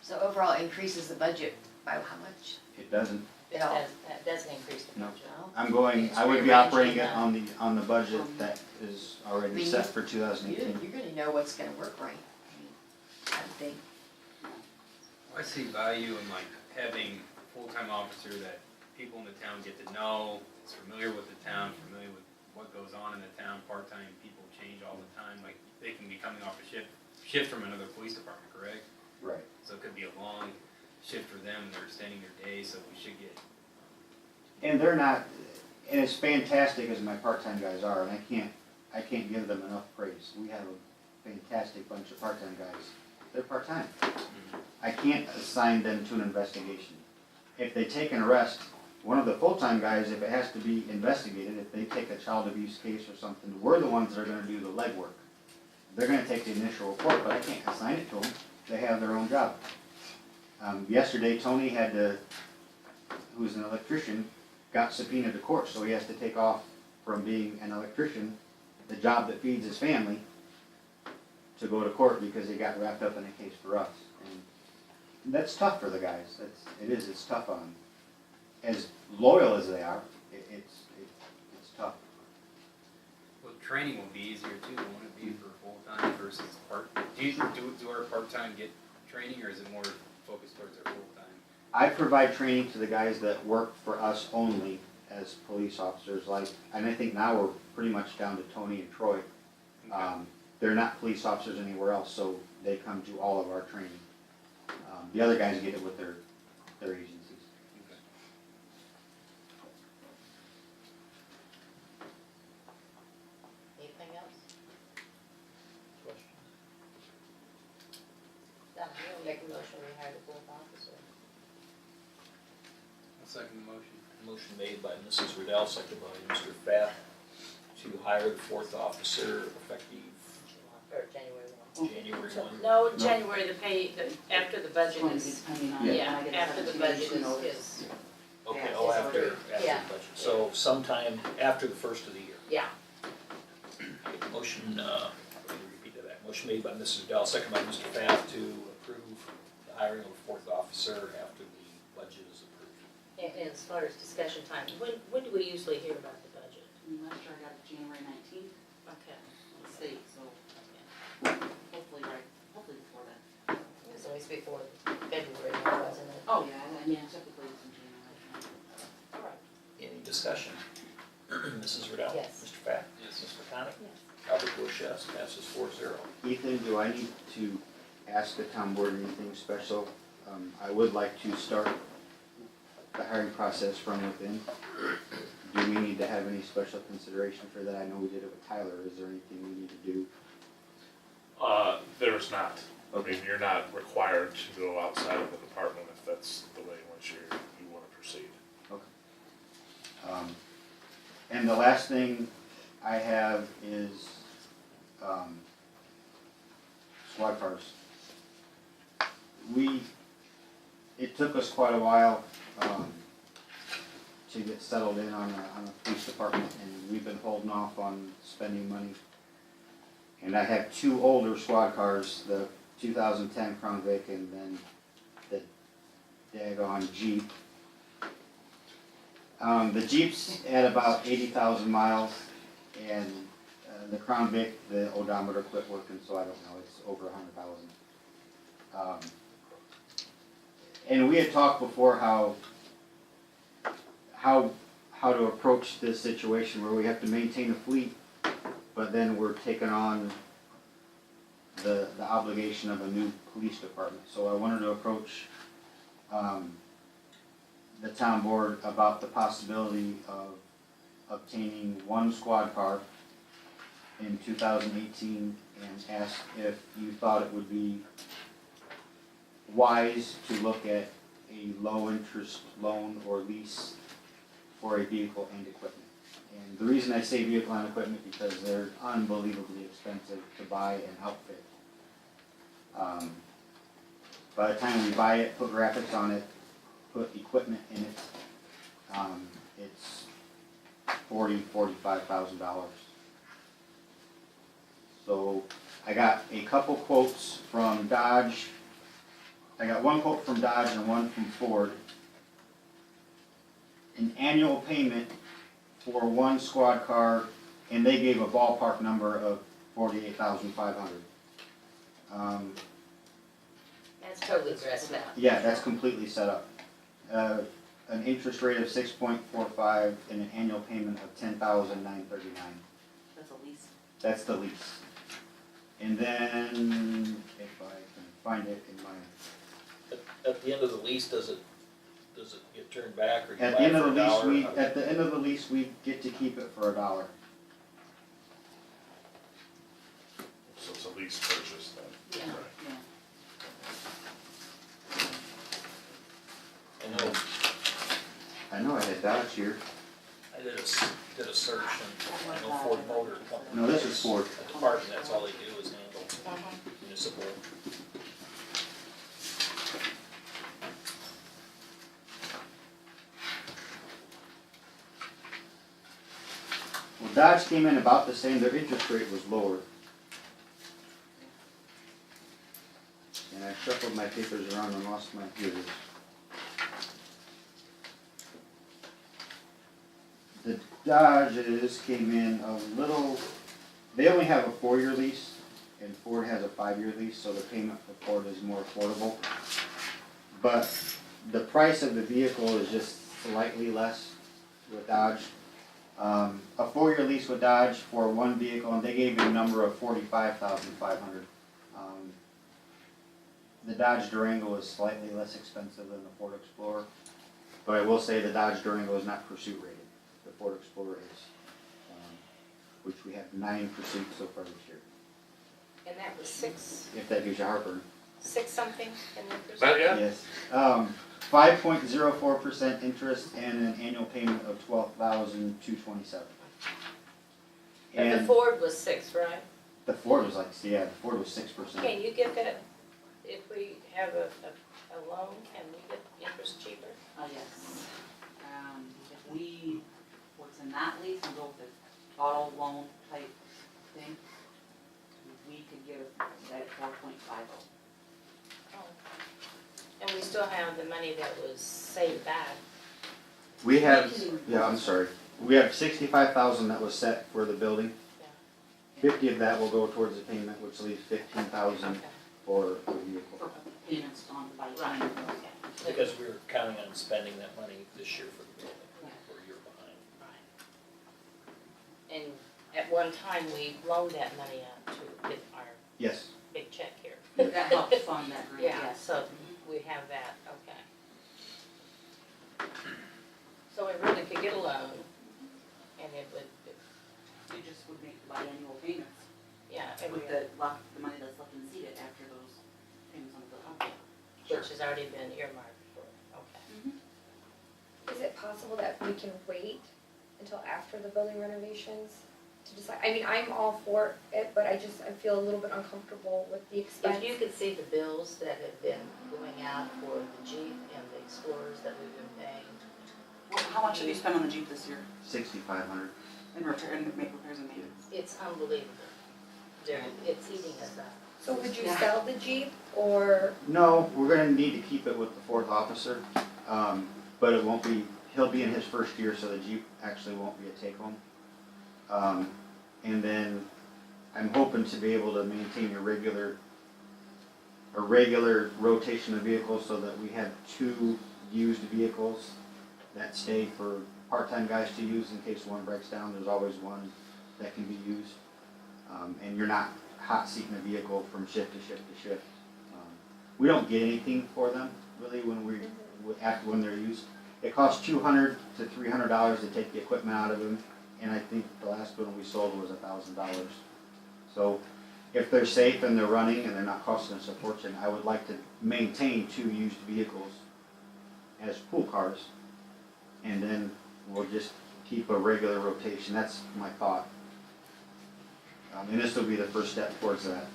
So overall it increases the budget by how much? It doesn't. At all? That doesn't increase the No. budget. I would be operating it on the budget that is already Mean- set for 2018. You're gonna know what's gonna work right, I would think. I see value in like having a full-time officer that people in the town get to know, is familiar with the town, familiar with what goes on in the town. Part-time people change all the time, like they can be coming off a shift from another police department, correct? Right. So it could be a long shift for them, they're extending their day, so we should get. And they're not, and as fantastic as my part-time guys are, and I can't give them enough praise. We have a fantastic bunch of part-time guys. They're part-time. I can't assign them to an investigation. If they take an arrest, one of the full-time guys, if it has to be investigated, if they take a child abuse case or something, we're the ones that are gonna do the legwork. They're gonna take the initial report, but I can't assign it to them. They have their own job. Yesterday, Tony who's an electrician, got subpoenaed to court, so he has to take off from being an electrician, the job that feeds his family, to go to court because he got wrapped up in a case for us. And that's tough for the guys. It's tough on them. As loyal as they are, it's tough. Well, training will be easier too, won't it be for full-time versus part? Do our part-time get training, or is it more focused towards our full-time? I provide training to the guys that work for us only as police officers, and I think now we're pretty much down to Tony and Troy. Okay. They're not police officers anywhere else, so they come to all of our training. The other guys get it with their agencies. Okay. Anything else? Done. Make a motion, we hire the 4th officer. I'll second the motion. Motion made by Mrs. Riddell, seconded by Mr. Pfaff, to hire the 4th officer effective Or January 1. January 1. No, January, after the budget is, Yeah. yeah, after the budget is, Okay, Yeah, after the yeah. budget. So sometime after the first of the year. yeah. Motion, let me repeat that. Motion made by Mrs. Riddell, seconded by Mr. Pfaff to approve the hiring of a 4th officer after the budget is approved. And as far as discussion time, when do we usually hear about the budget? Last year I got it January 19th Okay. on the state, so hopefully before that. It was always before February, wasn't it? Oh, yeah, I mean, typically it's in January. All right. Any discussion? Mrs. Riddell? Yes. Mr. Pfaff? Yes. Mr. McConick? Yes. Albert Bush, yes. Passes 4-0. Ethan, do I need to ask the town board anything special? I would like to start the hiring process from within. Do we need to have any special consideration for that? I know we did it with Tyler. Is there anything we need to do? There's not. I Okay. mean, you're not required to go outside of the department if that's the way in which you wanna proceed. And the last thing I have is, squad cars. It took us quite a while, to get settled in on a police department, and we've been holding off on spending money. And I have 2 older squad cars, the 2010 Crown Vic and then the daggone Jeep. The Jeep's at about 80,000 miles, and the Crown Vic, the odometer quit working, so I don't know, it's over 100,000. And we had talked before how to approach this situation where we have to maintain a fleet, but then we're taking on the obligation of a new police department. So I wanted to approach the town board about the possibility of obtaining one squad car in 2018 and ask if you thought it would be wise to look at a low interest loan or lease for a vehicle and equipment. And the reason I say vehicle and equipment because they're unbelievably expensive to buy and outfit. By the time we buy it, put graphics on it, put equipment in it, it's $45,000. So I got a couple quotes from Dodge. I got one quote from Dodge and one from Ford. An annual payment for one squad car, and they gave a ballpark number of $48,500. That's totally dressed up. Yeah, that's completely set up. An interest rate of 6.45 and an annual payment of $10,939. That's a lease. That's the lease. And then, if I can find it in my, At the end of the lease, does it get turned back or you buy at it the end of for the lease, $1? at the end of the lease, we get to keep it for $1. So it's a lease purchase then. Yeah, Right. yeah. I know I had Dodge here. I did a search and I know Ford Motor Company. No, this is Ford. A department, that's all they do is handle municipal. Well, Dodge came in about the same, their interest rate was lower. And I shuffled my papers around and lost my, here it is. The Dodges came in a little, they only have a 4-year lease, and Ford has a 5-year lease, so the payment for Ford is more affordable. But the price of the vehicle is just slightly less with Dodge. A 4-year lease with Dodge for one vehicle, and they gave me a number of $45,500. The Dodge Durango is slightly less expensive than the Ford Explorer, but I will say the Dodge Durango is not pursuit rated. The Ford Explorer is, which we have 9 pursuits so far this year. And that was six If that gives you heartburn. something in interest? Not yet? Yes. 5.04% interest and an annual payment of $12,227. But the And Ford was six, right? the Ford was like, yeah, the Ford was 6%. Can you get that, if we have a loan, can we get interest cheaper? Yes. If we were to not lease and go with the auto loan type thing, we could get that at 4.50. And we still have the money that was saved back. We have, yeah, I'm sorry. We have 65,000 that was set for the building. 50 of that will go towards the payment, which leaves 15,000 Okay. for the vehicle. For payments on by Right. time. Because we were counting on spending that money this year for the building. We're a year behind. Right. And at one time, we loaned that money out to get our Yes. big check here. That helps fund that grant, Yeah, yes. so we have that, okay. So we really could get a loan, and it would, You just would make biannual payments yeah, every with year, the money that's left in the seat after those payments on the bill. which has already been earmarked for, okay. Is it possible that we can wait until after the building renovations to decide? I mean, I'm all for it, but I feel a little bit uncomfortable with the expense. If you could see the bills that have been going out for the Jeep and the Explorers that we've been paying, How much have you spent on the Jeep this year? 6,500. In repair, and make repairs and maintenance? it's unbelievable. It's eating us up. So would you Yeah. sell the Jeep or? No, we're gonna need to keep it with the 4th officer, but it won't be, he'll be in his first year, so the Jeep actually won't be a take-home. And then I'm hoping to be able to maintain a regular rotation of vehicles so that we have 2 used vehicles that stay for part-time guys to use in case one breaks down. There's always one that can be used. And you're not hot seating a vehicle from shift to shift to shift. We don't get anything for them really when they're used. It costs $200 to $300 to take the equipment out of them, and I think the last one we sold was $1,000. So if they're safe and they're running and they're not costing us a fortune, I would like to maintain 2 used vehicles as pool cars, and then we'll just keep a regular rotation. That's my thought. And this will be the first step towards that.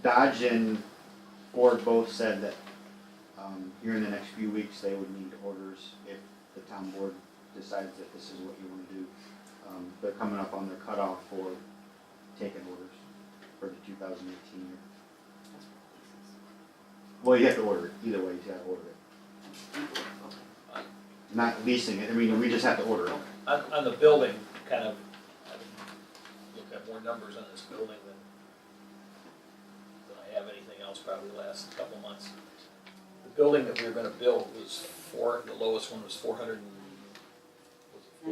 Dodge and Ford both said that here in the next few weeks they would need orders if the town board decides that this is what you want to do. They're coming up on their cutoff for taking orders for the 2018 year. Well, you have to order it. Either way, you have to order it. Not leasing it. I mean, we just have to order it. On the building, kind of, look at more numbers on this building than I have anything else probably the last couple months. The building that we were gonna build was the lowest one was 400 and, I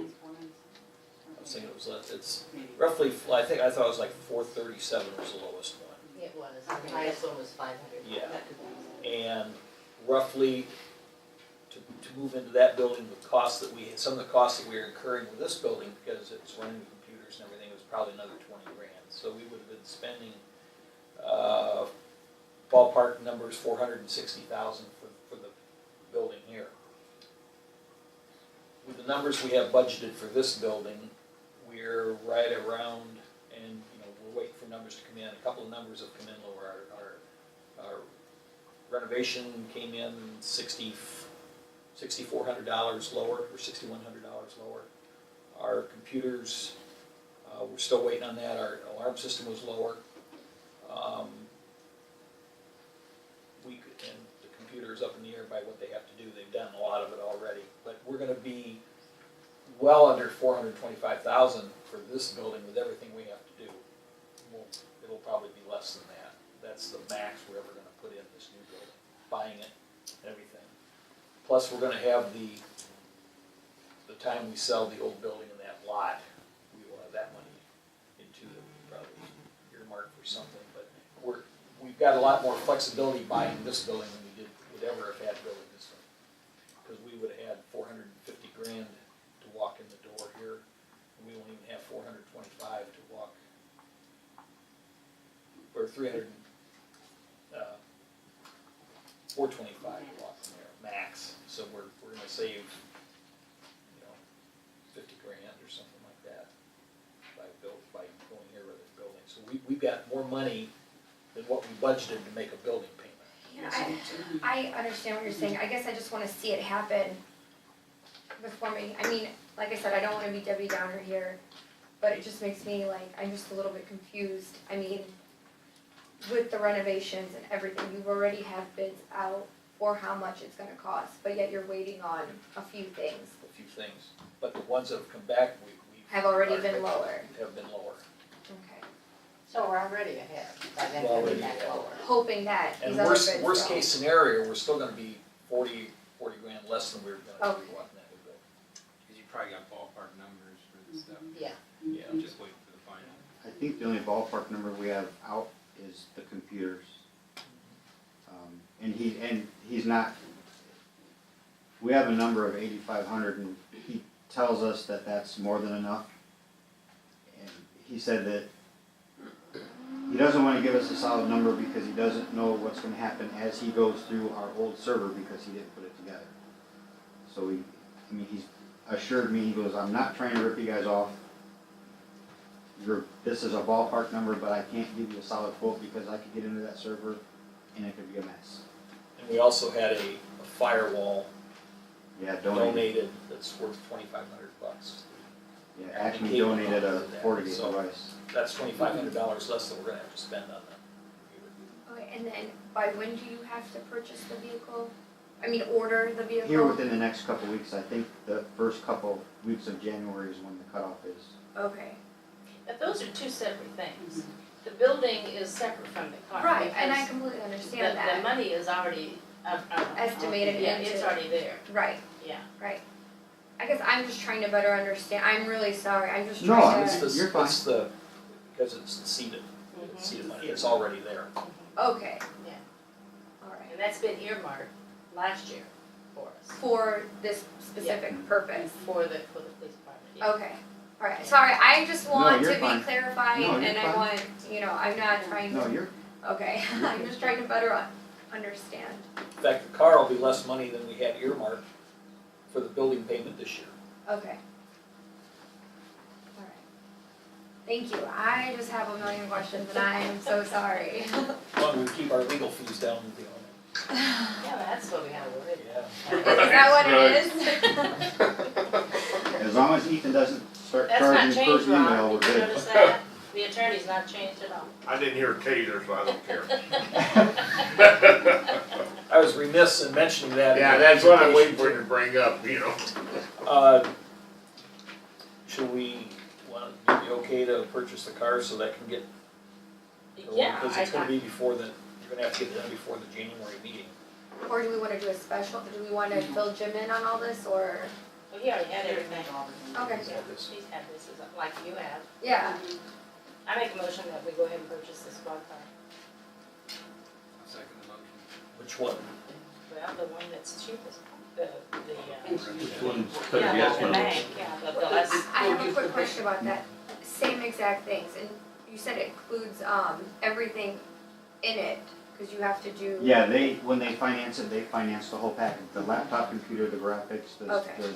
was thinking it was less, it's roughly, I thought it was like 437 was the lowest one. It was, the highest one was 500. Yeah. And roughly, to move into that building, some of the costs that we were incurring with this building, because it's running the computers and everything, was probably another 20 grand. So we would have been spending, ballpark numbers, 460,000 for the building here. With the numbers we have budgeted for this building, we're right around, and we're waiting for numbers to come in. A couple of numbers have come in lower. Our renovation came in $6,400 lower, or $6,100 lower. Our computers, we're still waiting on that. Our alarm system was lower. And the computer is up in the air by what they have to do. They've done a lot of it already. But we're going to be well under 425,000 for this building with everything we have to do. It'll probably be less than that. That's the max we're ever going to put in this new building, buying it, everything. Plus, we're going to have the time we sell the old building in that lot, we will have that money into that we probably earmark for something. But we've got a lot more flexibility buying this building than we would ever have had building this one, because we would have had 450 grand to walk in the door here, and we won't even have 425 to walk, or 425 to walk from there max. So we're going to save 50 grand or something like that by going here with this building. So we've got more money than what we budgeted to make a building payment. Yeah, I understand what you're saying. I guess I just wanna see it happen before me. I mean, like I said, I don't wanna be Debbie Downer here, but it just makes me I'm just a little bit confused. I mean, with the renovations and everything, you already have bids out for how much it's gonna cost, but yet you're waiting on a few things. A few things, but the ones that have come back, we Have already been lower. have been lower. Okay. So we're already ahead by them Well, coming already back ahead. lower. Hoping that And these other bids worst don't. case scenario, we're still going to be 40 grand less than we were going to Okay. be wanting that new building. Cause you probably got ballpark numbers for this stuff. Yeah. Yeah. I'm just waiting for the final. I think the only ballpark number we have out is the computers. And he's not, we have a number of 8,500 and he tells us that that's more than enough. And he said that he doesn't want to give us a solid number because he doesn't know what's going to happen as he goes through our old server because he didn't put it together. So he's assured me, he goes, I'm not trying to rip you guys off. This is a ballpark number, but I can't give you a solid quote because I could get into that server and it could be a mess. And we also had a firewall Yeah, donated that's worth $2,500. Yeah, actually donated a FortiGate So- device. That's $2,500 less than we're going to have to spend on that. Okay, and then by when do you have to purchase the vehicle? I mean, order the vehicle? Here within the next couple weeks, I think the first couple weeks of January is when the cutoff is. Okay. But those are two separate things. The building is separate from the car. Right, and I because completely the understand that. money is already, Estimated yeah, into- it's already there, Right, yeah. right. I guess I'm just trying to better understand, I'm really sorry, I'm just No, trying It's to, the, You're fine. it's the, because it's seated, Mhm. seated money, it's already there. okay. Yeah. Alright, And that's been earmarked last year for us, for this specific purpose, for the police department, yeah. okay. Alright, sorry, I just want you're to be fine. clarified No, you're and I fine. want, I'm not trying No, to, you're, okay, I'm just trying to better understand. In fact, the car will be less money than we had earmarked for the building payment this year. Okay. Alright. Thank you, I just have a million questions and I am so sorry. As long as we keep our legal fees down, we'll be all Yeah, that's what we gotta worry right. about. Yeah. Is that what it is? as long as Ethan doesn't start That's not charging per changed, email, Ron, we're did you good. notice that? The attorney's not changed at all. I didn't hear a taser, so I don't care. I was remiss in mentioning that. in Yeah, the that's what I'm presentation. waiting for you to bring up, you know. Should we, give you okay to purchase the car so that can get going? Yeah, Because it's gonna be before the, you're gonna have to get it done before the January meeting. Or do we wanna do a special, do we wanna fill Jim in on all this, or? well, he already had everything. Okay. Yeah, this- He's had this, like you have. Yeah, I make a motion that we go ahead and purchase this squad car. Second the motion. Which one? Well, the one that's cheapest, the, Which one's yeah, the bank, yeah, the less. I have a quick question about that, same exact things, and you said it includes, everything in it, cause you have to do. Yeah, when they finance it, they finance the whole package, the laptop, computer, the graphics, Okay.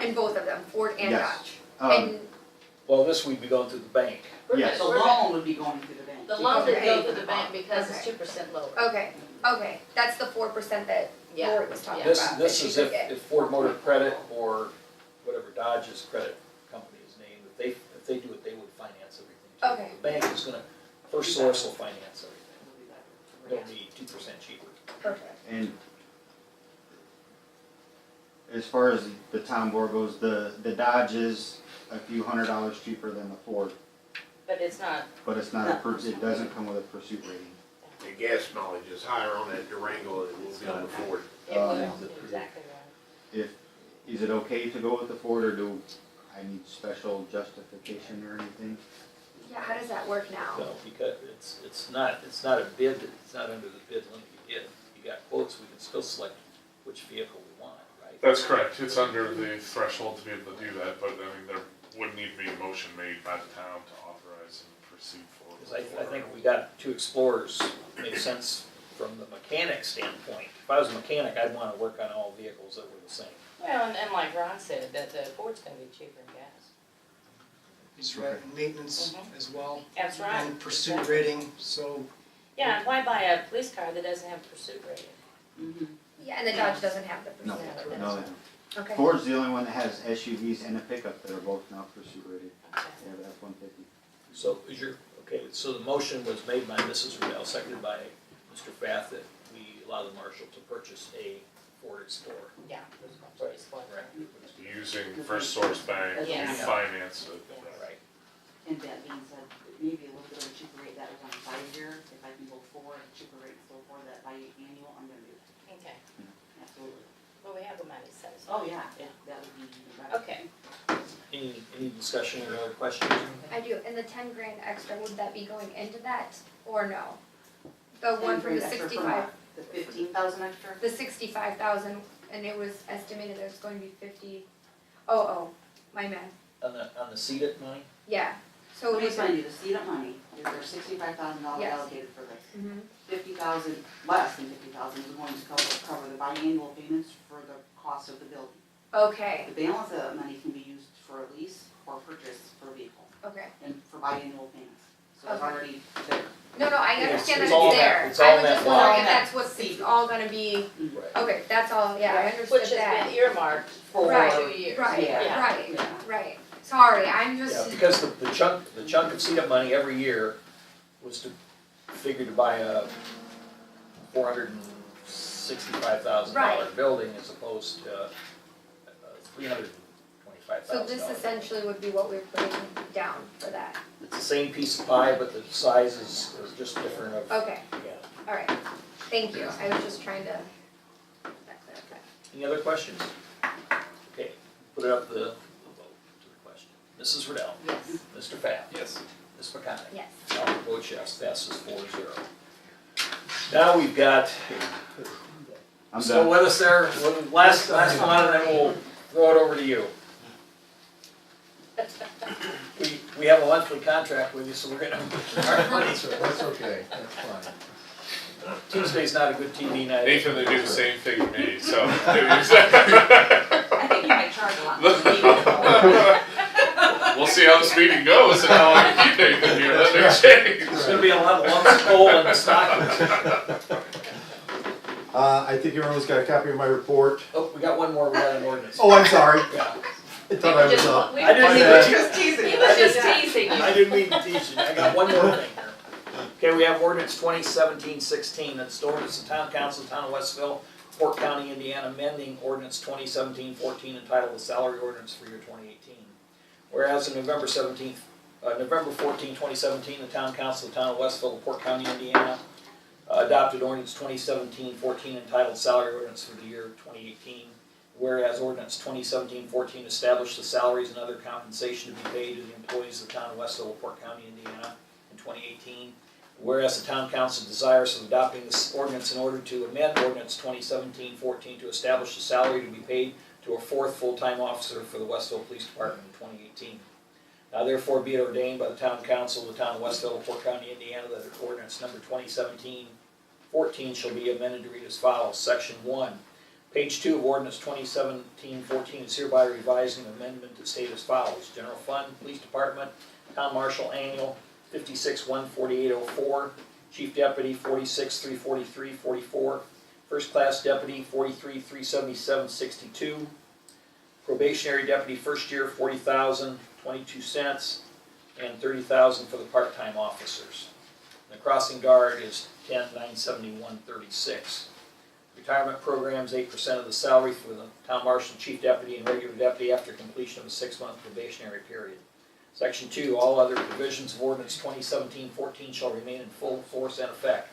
In both of them, Ford and Yes. Dodge. And, Well, this would be going through the bank. Yes. The loan would be going through the bank. The loan would go Okay. to the bank because it's Okay. 2% lower. okay, that's the 4% that Yeah. Lori was talking This, about, that this she is could get. if Ford Motor Credit or whatever Dodge's credit company is named, if they do it, they would finance everything too. Okay. The bank is gonna, First Source will finance everything. It'll be 2% cheaper. Perfect, And as far as the town board goes, the Dodge is a few $100s cheaper than the Ford, But it's not, but it's not it doesn't come with a pursuit rating. The gas mileage is higher on that Durango than it will be on the Ford. it was, Um, exactly right. Is it okay to go with the Ford, or do I need special justification or anything? yeah, how does that work now? No, because it's not a bid, it's not under the bid limit you get. You got quotes, we can still select which vehicle we want, right? That's correct, it's under the threshold to be able to do that, but I mean, there would need to be a motion made by the town to authorize and proceed forward. Because I think we got two Explorers, makes sense from the mechanic standpoint. If I was a mechanic, I'd wanna work on all vehicles that were the same. Well, and like Ron said, that the Ford's gonna be cheaper in gas. He's right, maintenance as well. That's right. And pursuit rating, so Yeah, and why buy a police car that doesn't have pursuit rating? Mhm. Yeah, and the Dodge doesn't have the No, percent. no. Okay, Ford's the only one that has SUVs and a pickup that are both now pursuit rated. Okay. They have F-150. So so the motion was made by Mrs. Riddell, seconded by Mr. Fath, that we allow the marshal to purchase a Ford Explorer. Yeah, there's no choice for it. Right. Using First Source Bank to Yes. finance it. Right. And that being said, maybe a little bit of a cheaper rate that was on 5 year, if I can go forward, cheaper rate still for that biannual, I'm gonna do that, Okay, absolutely. well, we have the money set aside. Oh, yeah, that would be better. Okay, Any discussion or other questions? I do, and the 10 grand extra, would that be going into that, or no? The one from the And extra 65, The 15,000 extra? the 65,000, and it was estimated that it's going to be 50, oh, my man, On the seated money? yeah, so Let it me was. explain to you, the seed money, there's $65,000 Yes. allocated for this. Mhm. 50,000, less than 50,000 is going to cover the biannual payments for the cost of the building. Okay, The balance of that money can be used for a lease or purchase for a vehicle okay. and for biannual payments. So it's Okay. already there. No, I Yeah, understand it's that all it's that- there. it's all I was that just wondering block. if that's what it's all gonna be, Right. okay, that's all, yeah, I understood which has that. been earmarked for Right, 2 years. Right, Yeah. right, Yeah. right. Sorry, I'm Yeah, just, because the chunk of seated money every year was to figure to buy a $465,000 Right. building as opposed to $325,000 So this essentially would be what we're putting down for that. It's the same piece of pie, but the sizes are just different of, Okay, yeah. alright, thank you, I was just trying to clarify. Any other questions? Okay, put it up the vote to the question. Mrs. Riddell. Yes. Mr. Pfaff. Yes. Ms. McConic. Yes. Albert votes yes, passes 4-0. Now we've got, I'm still done. with us there, last one, and then we'll throw it over to you. We have a monthly contract with you, so we're gonna, That's okay, that's fine. Tuesday's not a good TV night. Nathan, they do the same thing to me, so. I think you might charge a lot more. We'll see how this meeting goes and how I keep Nathan here, that may change. There's gonna be a lot of lumps of coal in the stockings. I think everyone's got a copy of my report. Oh, we got one more, we got an ordinance. Oh, I'm sorry, Yeah. I thought I was up. We I didn't he mean was to- just teasing you. He was just teasing you. I didn't mean to tease you, I got one more thing here. Okay, we have ordinance 2017-16, that's the ordinance of Town Council, Town of Westville, Port County, Indiana, amending ordinance 2017-14 entitled the Salary Ordinance for year 2018. Whereas on November 14, 2017, the Town Council of the Town of Westville, Port County, Indiana, adopted ordinance 2017-14 entitled Salary Ordinance for the year 2018. Whereas ordinance 2017-14 established the salaries and other compensation to be paid to the employees of the Town of Westville, Port County, Indiana in 2018. Whereas the Town Council desires of adopting this ordinance in order to amend ordinance 2017-14 to establish the salary to be paid to a fourth full-time officer for the Westville Police Department in 2018. Now therefore be it ordained by the Town Council of the Town of Westville, Port County, Indiana, that ordinance number 2017-14 shall be amended to read as follows. Section 1. Page 2 of ordinance 2017-14 is hereby revising the amendment to state as follows. General Fund, Police Department, Town Marshal Annual, 56-14804, Chief Deputy, 46-343-44, First Class Deputy, 43-377-62, Probationary Deputy First Year, $40,022, and $30,000 for the part-time officers. The Crossing Guard is $10,971.36. Retirement programs, 8% of the salary for the Town Marshal, Chief Deputy, and Regular Deputy after completion of a 6-month probationary period. Section 2, all other provisions of ordinance 2017-14 shall remain in full force and effect.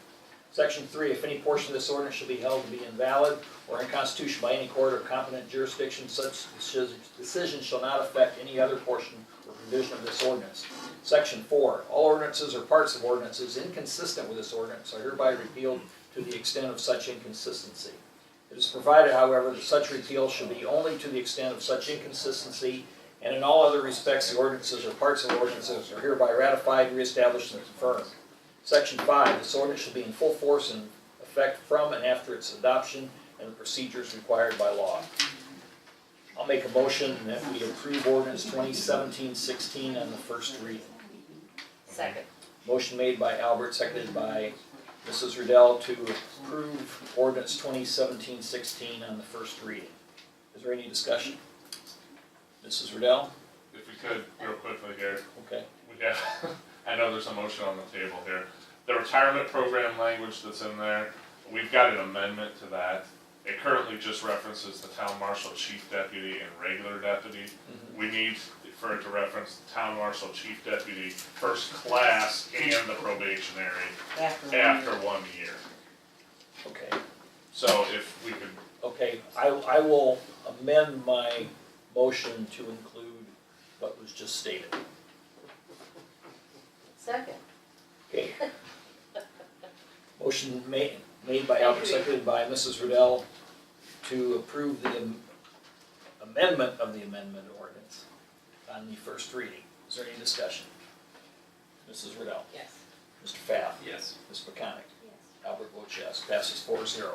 Section 3, if any portion of this ordinance shall be held to be invalid or unconstitutional by any court or competent jurisdiction, such decision shall not affect any other portion or provision of this ordinance. Section 4, all ordinances or parts of ordinances inconsistent with this ordinance are hereby repealed to the extent of such inconsistency. It is provided, however, that such repeal shall be only to the extent of such inconsistency, and in all other respects the ordinances or parts of ordinances are hereby ratified, reestablished, and confirmed. Section 5, this ordinance shall be in full force and effect from and after its adoption and the procedures required by law. I'll make a motion that we approve ordinance 2017-16 on the first reading. Second. Motion made by Albert, seconded by Mrs. Riddell to approve ordinance 2017-16 on the first reading. Is there any discussion? Mrs. Riddell? If we could, real quickly here, Okay. we have, I know there's a motion on the table here. The retirement program language that's in there, we've got an amendment to that. It currently just references the town marshal, chief deputy, and regular deputy. We need for it to reference the town marshal, chief deputy, first class, and the probationary after 1 year. Okay. So if we could, Okay, I will amend my motion to include what was just stated. Second. Okay. Motion made by Albert, seconded by Mrs. Riddell to approve the amendment of the amendment ordinance on the first reading. Is there any discussion? Mrs. Riddell? Yes. Mr. Pfaff? Yes. Ms. McConic? Yes. Albert votes yes, passes 4-0.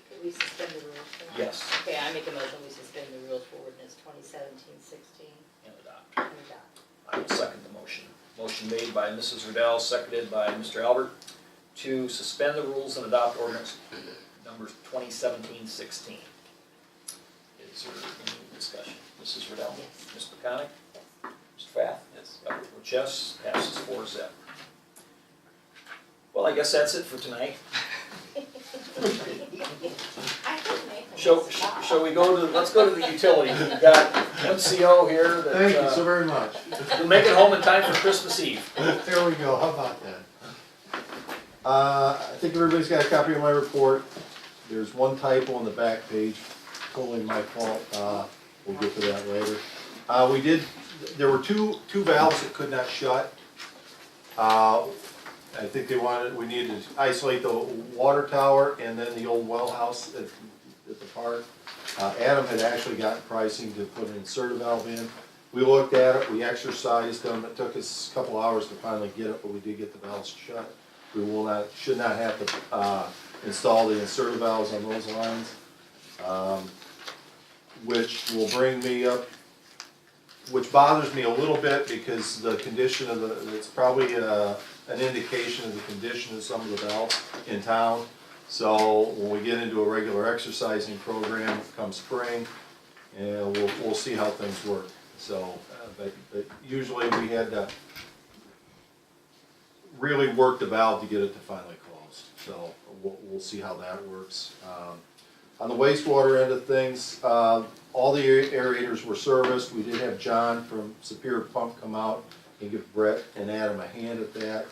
Could we suspend the rules? for that? Yes. Okay, I make a motion, we suspend the rules for ordinance 2017-16 And adopt. and adopt. I will second the motion. Motion made by Mrs. Riddell, seconded by Mr. Albert to suspend the rules and adopt ordinance number 2017-16. Is there any discussion? Mrs. Riddell? Yes. Ms. McConic? Mr. Pfaff? Yes. Albert votes yes, passes 4-0. Well, I guess that's it for tonight. I could make a Shall we go to, let's go to the utilities. We've got MCO here Thank you so that, very much. will make it home in time for Christmas Eve. There we go, how about that? I think everybody's got a copy of my report. There's one typo on the back page, totally my fault, we'll get to that later. There were two valves that could not shut. I think we needed to isolate the water tower and then the old well house at the park. Adam had actually gotten pricing to put an inserter valve in. We looked at it, we exercised them, it took us a couple hours to finally get it, but we did get the valves shut. We should not have to install the inserter valves on those lines, which will bring me up, which bothers me a little bit because the condition of it's probably an indication of the condition of some of the valves in town. So when we get into a regular exercising program come spring, and we'll see how things work. So, but usually we had to really work the valve to get it to finally close. So we'll see how that works. On the wastewater end of things, all the aerators were serviced. We did have John from Superior Pump come out and give Brett and Adam a hand at that.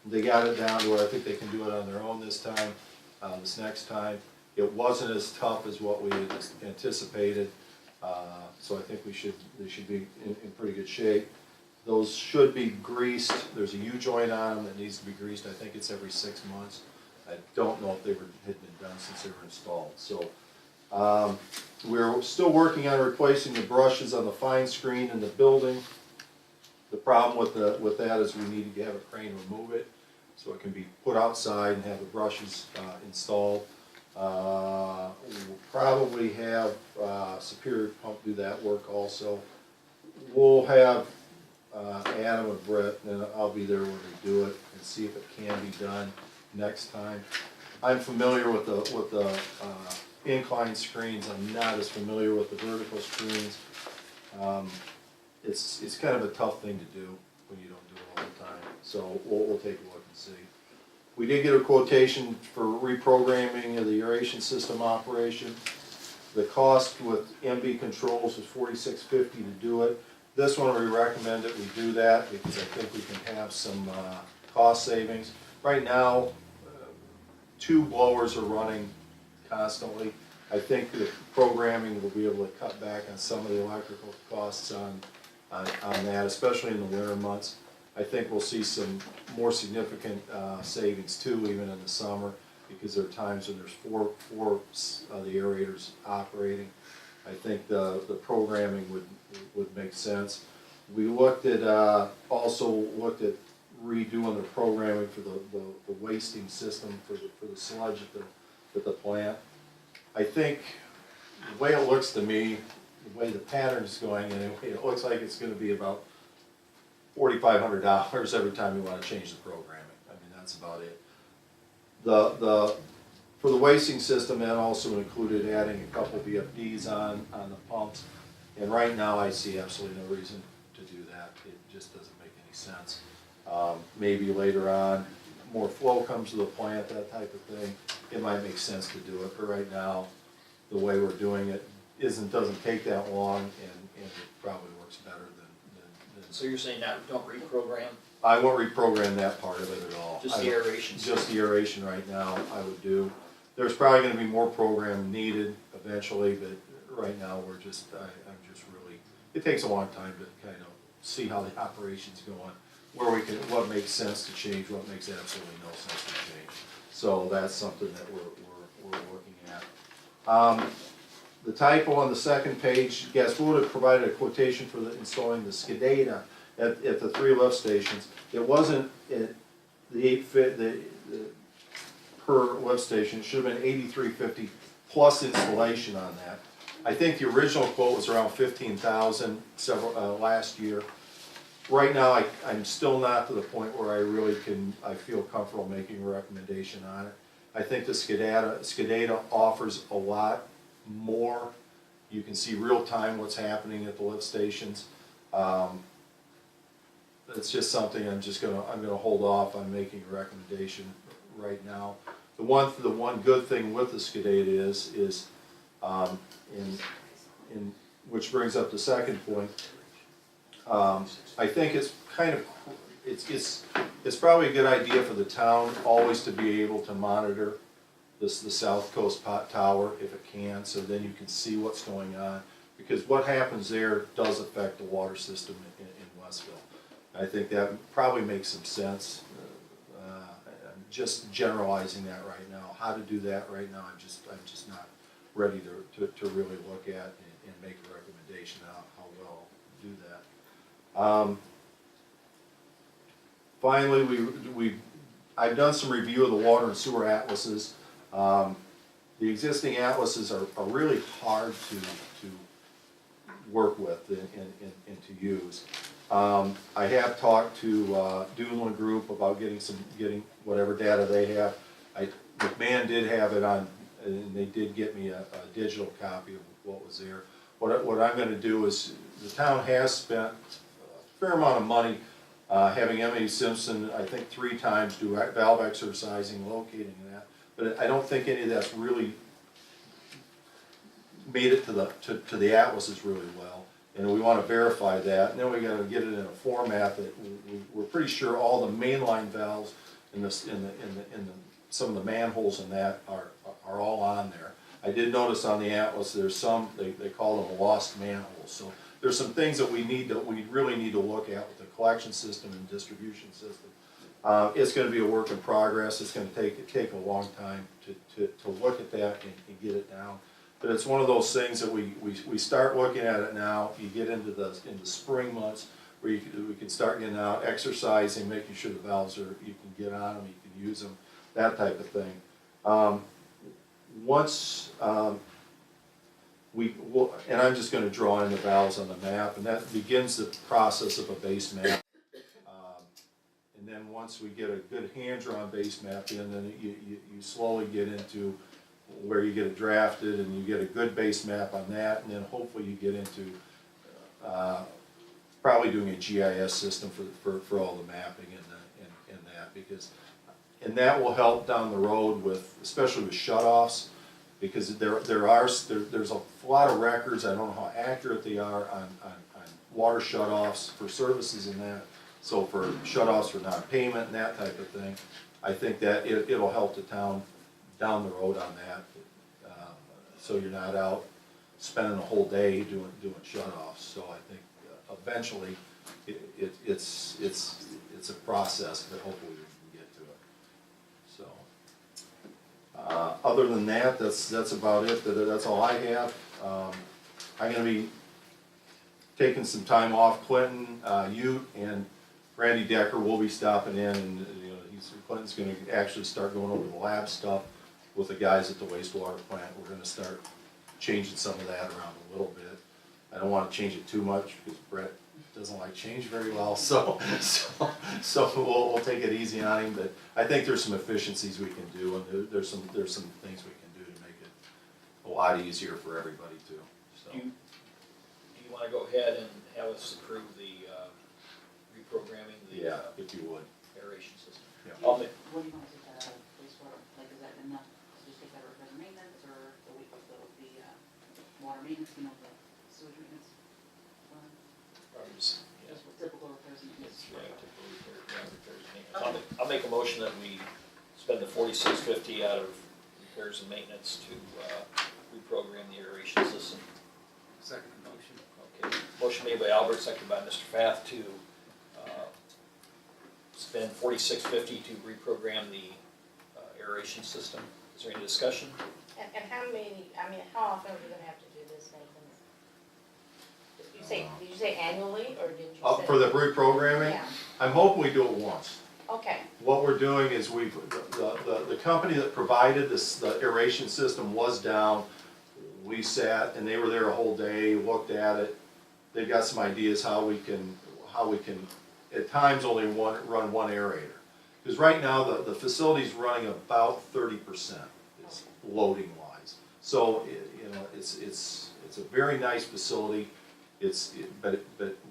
They got it down to where I think they can do it on their own this time, this next time. It wasn't as tough as what we had anticipated, so I think they should be in pretty good shape. Those should be greased. There's a U-joint on them that needs to be greased. I think it's every 6 months. I don't know if they had been done since they were installed. So we're still working on replacing the brushes on the fine screen in the building. The problem with that is we need to have a crane remove it so it can be put outside and have the brushes installed. We'll probably have Superior Pump do that work also. We'll have Adam and Brett, and I'll be there when we do it and see if it can be done next time. I'm familiar with the incline screens. I'm not as familiar with the vertical screens. It's kind of a tough thing to do when you don't do it all the time. So we'll take a look and see. We did get a quotation for reprogramming of the aeration system operation. The cost with MB controls was $46.50 to do it. This one we recommend that we do that because I think we can have some cost savings. Right now, 2 blowers are running constantly. I think the programming will be able to cut back on some of the electrical costs on that, especially in the winter months. I think we'll see some more significant savings too, even in the summer, because there are times when there's four of the aerators operating. I think the programming would make sense. We looked at also looked at redoing the programming for the wasting system for the sludge at the plant. I think the way it looks to me, the way the pattern's going, and it looks like it's going to be about $4,500 every time you want to change the programming. I mean, that's about it. For the wasting system, that also included adding a couple VFDs on the pumps. And right now, I see absolutely no reason to do that. It just doesn't make any sense. Maybe later on, more flow comes to the plant, that type of thing. It might make sense to do it. But right now, the way we're doing it doesn't take that long, and it probably works better than. So you're saying that don't reprogram? I won't reprogram that part of it at all. Just the aeration? Just the aeration right now, I would do. There's probably gonna be more program needed eventually, but right now, I'm just really, it takes a long time to kind of see how the operation's going, what makes sense to change, what makes absolutely no sense to change. So that's something that we're looking at. The typo on the second page, yes, we would have provided a quotation for installing the SCADA at the 3 lift stations. It wasn't the per lift station. It should have been $83.50 plus installation on that. I think the original quote was around $15,000 last year. Right now, I'm still not to the point where I feel comfortable making a recommendation on it. I think the SCADA offers a lot more. You can see real time what's happening at the lift stations. It's just something I'm gonna hold off on making a recommendation right now. The one good thing with the SCADA is Which brings up the second point. I think it's kind of, it's probably a good idea for the town always to be able to monitor the South Coast Pot Tower if it can, so then you can see what's going on. Because what happens there does affect the water system in Westville. I think that probably makes some sense. I'm just generalizing that right now. How to do that right now, I'm just not ready to really look at and make a recommendation how well do that. Finally, I've done some review of the water and sewer atlases. The existing atlases are really hard to work with and to use. I have talked to Doolin Group about getting whatever data they have. McMahon did have it on, and they did get me a digital copy of what was there. What I'm going to do is, the town has spent a fair amount of money having Emily Simpson, I think 3 times, do valve exercising, locating that. But I don't think any of that's really made it to the atlases really well. And we want to verify that. And then we got to get it in a format that we're pretty sure all the mainline valves in some of the manholes in that are all on there. I did notice on the atlas there's some, they call them lost manholes. So there's some things that we really need to look at with the collection system and distribution system. It's going to be a work in progress. It's going to take a long time to look at that and get it down. But it's one of those things that we start looking at it now. You get into the spring months where we can start getting out, exercising, making sure the valves you can get on them, you can use them, that type of thing. And I'm just going to draw in the valves on the map, and that begins the process of a base map. And then once we get a good hand-drawn base map in, then you slowly get into where you get it drafted and you get a good base map on that, and then hopefully you get into probably doing a GIS system for all the mapping and that, and that will help down the road with, especially with shutoffs, because there's a lot of records. I don't know how accurate they are on water shutoffs for services and that. So for shutoffs for non-payment and that type of thing, I think that it'll help the town down the road on that. So you're not out spending a whole day doing shutoffs. So I think eventually it's a process, but hopefully we can get to it. So other than that, that's about it. That's all I have. I'm going to be taking some time off. Clinton, Ute, and Randy Decker will be stopping in, and Clinton's going to actually start going over the lab stuff with the guys at the wastewater plant. We're going to start changing some of that around a little bit. I don't want to change it too much because Brett doesn't like change very well, so we'll take it easy on him. But I think there's some efficiencies we can do, and there's some things we can do to make it a lot easier for everybody too. So. Do you want to go ahead and have us approve the reprogramming the if you would. aeration system? Yeah. What do you want to take that out of wastewater? Like, is that enough to just take that out of repair and maintenance, or the water maintenance, the sewage maintenance? Just typical repairs and maintenance. I'll make a motion that we spend the $46.50 out of repairs and maintenance to reprogram the aeration system. Second motion. Okay. Motion made by Albert, seconded by Mr. Fath to spend $46.50 to reprogram the aeration system. Is there any discussion? And how often are we gonna have to do this, Nathan? Did you say annually, or did you say? For the reprogramming, Yeah, I'm hoping we do it once. okay, What we're doing is the company that provided the aeration system was down. We sat and they were there a whole day, looked at it. They've got some ideas how we can at times only run one aerator. Because right now the facility's running about 30% is loading wise. So it's a very nice facility. But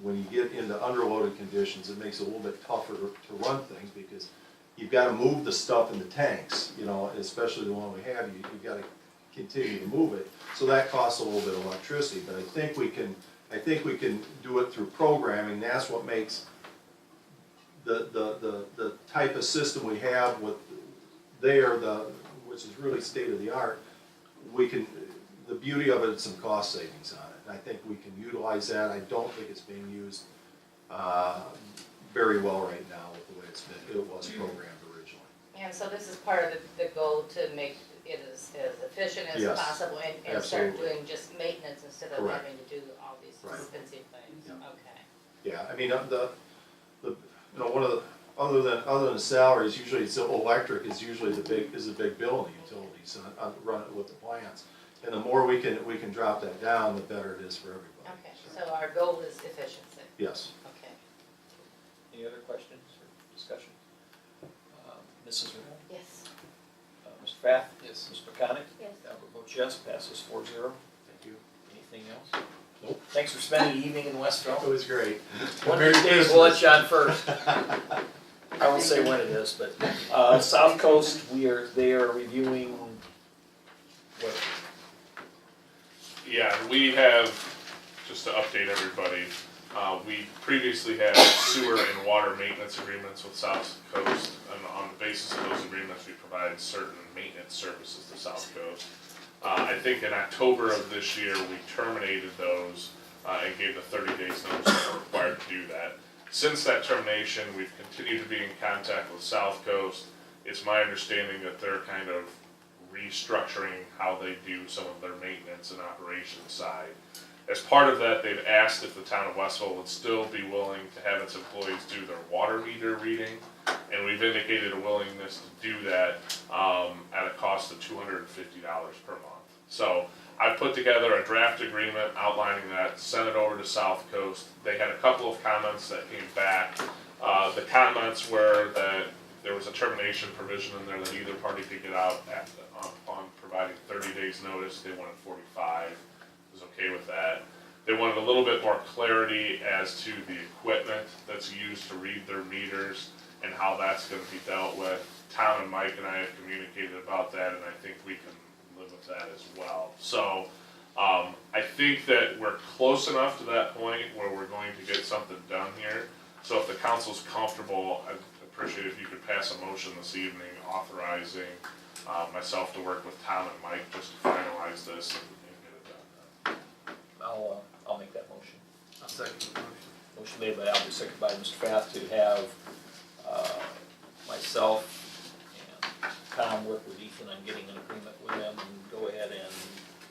when you get into underloaded conditions, it makes it a little bit tougher to run things because you've got to move the stuff in the tanks, especially the one we have. You've got to continue to move it. So that costs a little bit of electricity, but I think we can do it through programming. That's what makes the type of system we have with which is really state of the art. The beauty of it is some cost savings on it, and I think we can utilize that. I don't think it's being used very well right now with the way it was programmed originally. And so this is part of the goal to make it as efficient as Yes, possible and start absolutely. doing just maintenance instead of Correct. having to do all these Right. expensive things, Yeah. okay. Yeah, I mean, one of the, other than salaries, usually it's electric is usually the big bill in the utilities, run it with the plants. And the more we can drop that down, the better it is for everybody. Okay, so our goal is efficiency, Yes. okay. Any other questions or discussion? Mrs. Reynolds? Yes. Mr. Pfaff? Yes. Ms. McConick? Yes. Albert votes yes, passes 4-0. Thank you. Anything else? Nope. Thanks for spending the evening in Westville. It was great. One of these days we'll let you on first. I won't say when it is, but South Coast, they are reviewing what? Yeah, we have, just to update everybody, we previously had sewer and water maintenance agreements with South Coast, and on the basis of those agreements, we provide certain maintenance services to South Coast. I think in October of this year, we terminated those and gave the 30 days notice that we're required to do that. Since that termination, we've continued to be in contact with South Coast. It's my understanding that they're kind of restructuring how they do some of their maintenance and operations side. As part of that, they've asked if the town of Westville would still be willing to have its employees do their water meter reading, and we've indicated a willingness to do that at a cost of $250 per month. So I put together a draft agreement outlining that, sent it over to South Coast. They had a couple of comments that came back. The comments were that there was a termination provision in there that either party could get out upon providing 30 days notice. They wanted 45. Was okay with that. They wanted a little bit more clarity as to the equipment that's used to read their meters and how that's going to be dealt with. Tom and Mike and I have communicated about that, and I think we can live with that as well. So I think that we're close enough to that point where we're going to get something done here. So if the council's comfortable, I'd appreciate if you could pass a motion this evening authorizing myself to work with Tom and Mike just to finalize this and get it done. I'll make that motion. I'll second the motion. Motion made by Albert, seconded by Mr. Pfaff to have myself and Tom work with Ethan on getting an agreement with them and go ahead and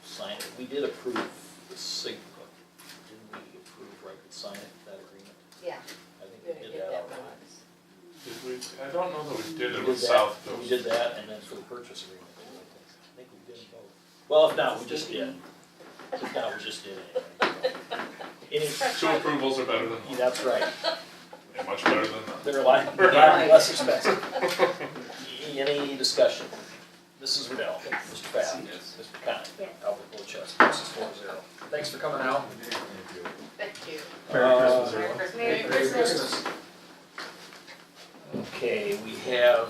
sign it. We did approve the didn't we approve, right, to sign it, that agreement? Yeah. I think We're we gonna did get that that already. once. Did we? I don't know that we did it We with did that. South Coast. We did that, and then for the purchase agreement, I think we did both. Well, if not, we just did. If not, we just did it. Any, Two approvals are better than one, that's right. and much better than none. They're a lot less expensive. Any discussion? Mrs. Riddell, Mr. Pfaff, Mr. McConnell, Yes. Albert Wiltshire, passes 4-0. Thanks for coming out. Thank you. Merry Christmas, everyone. Merry Christmas. Okay, we have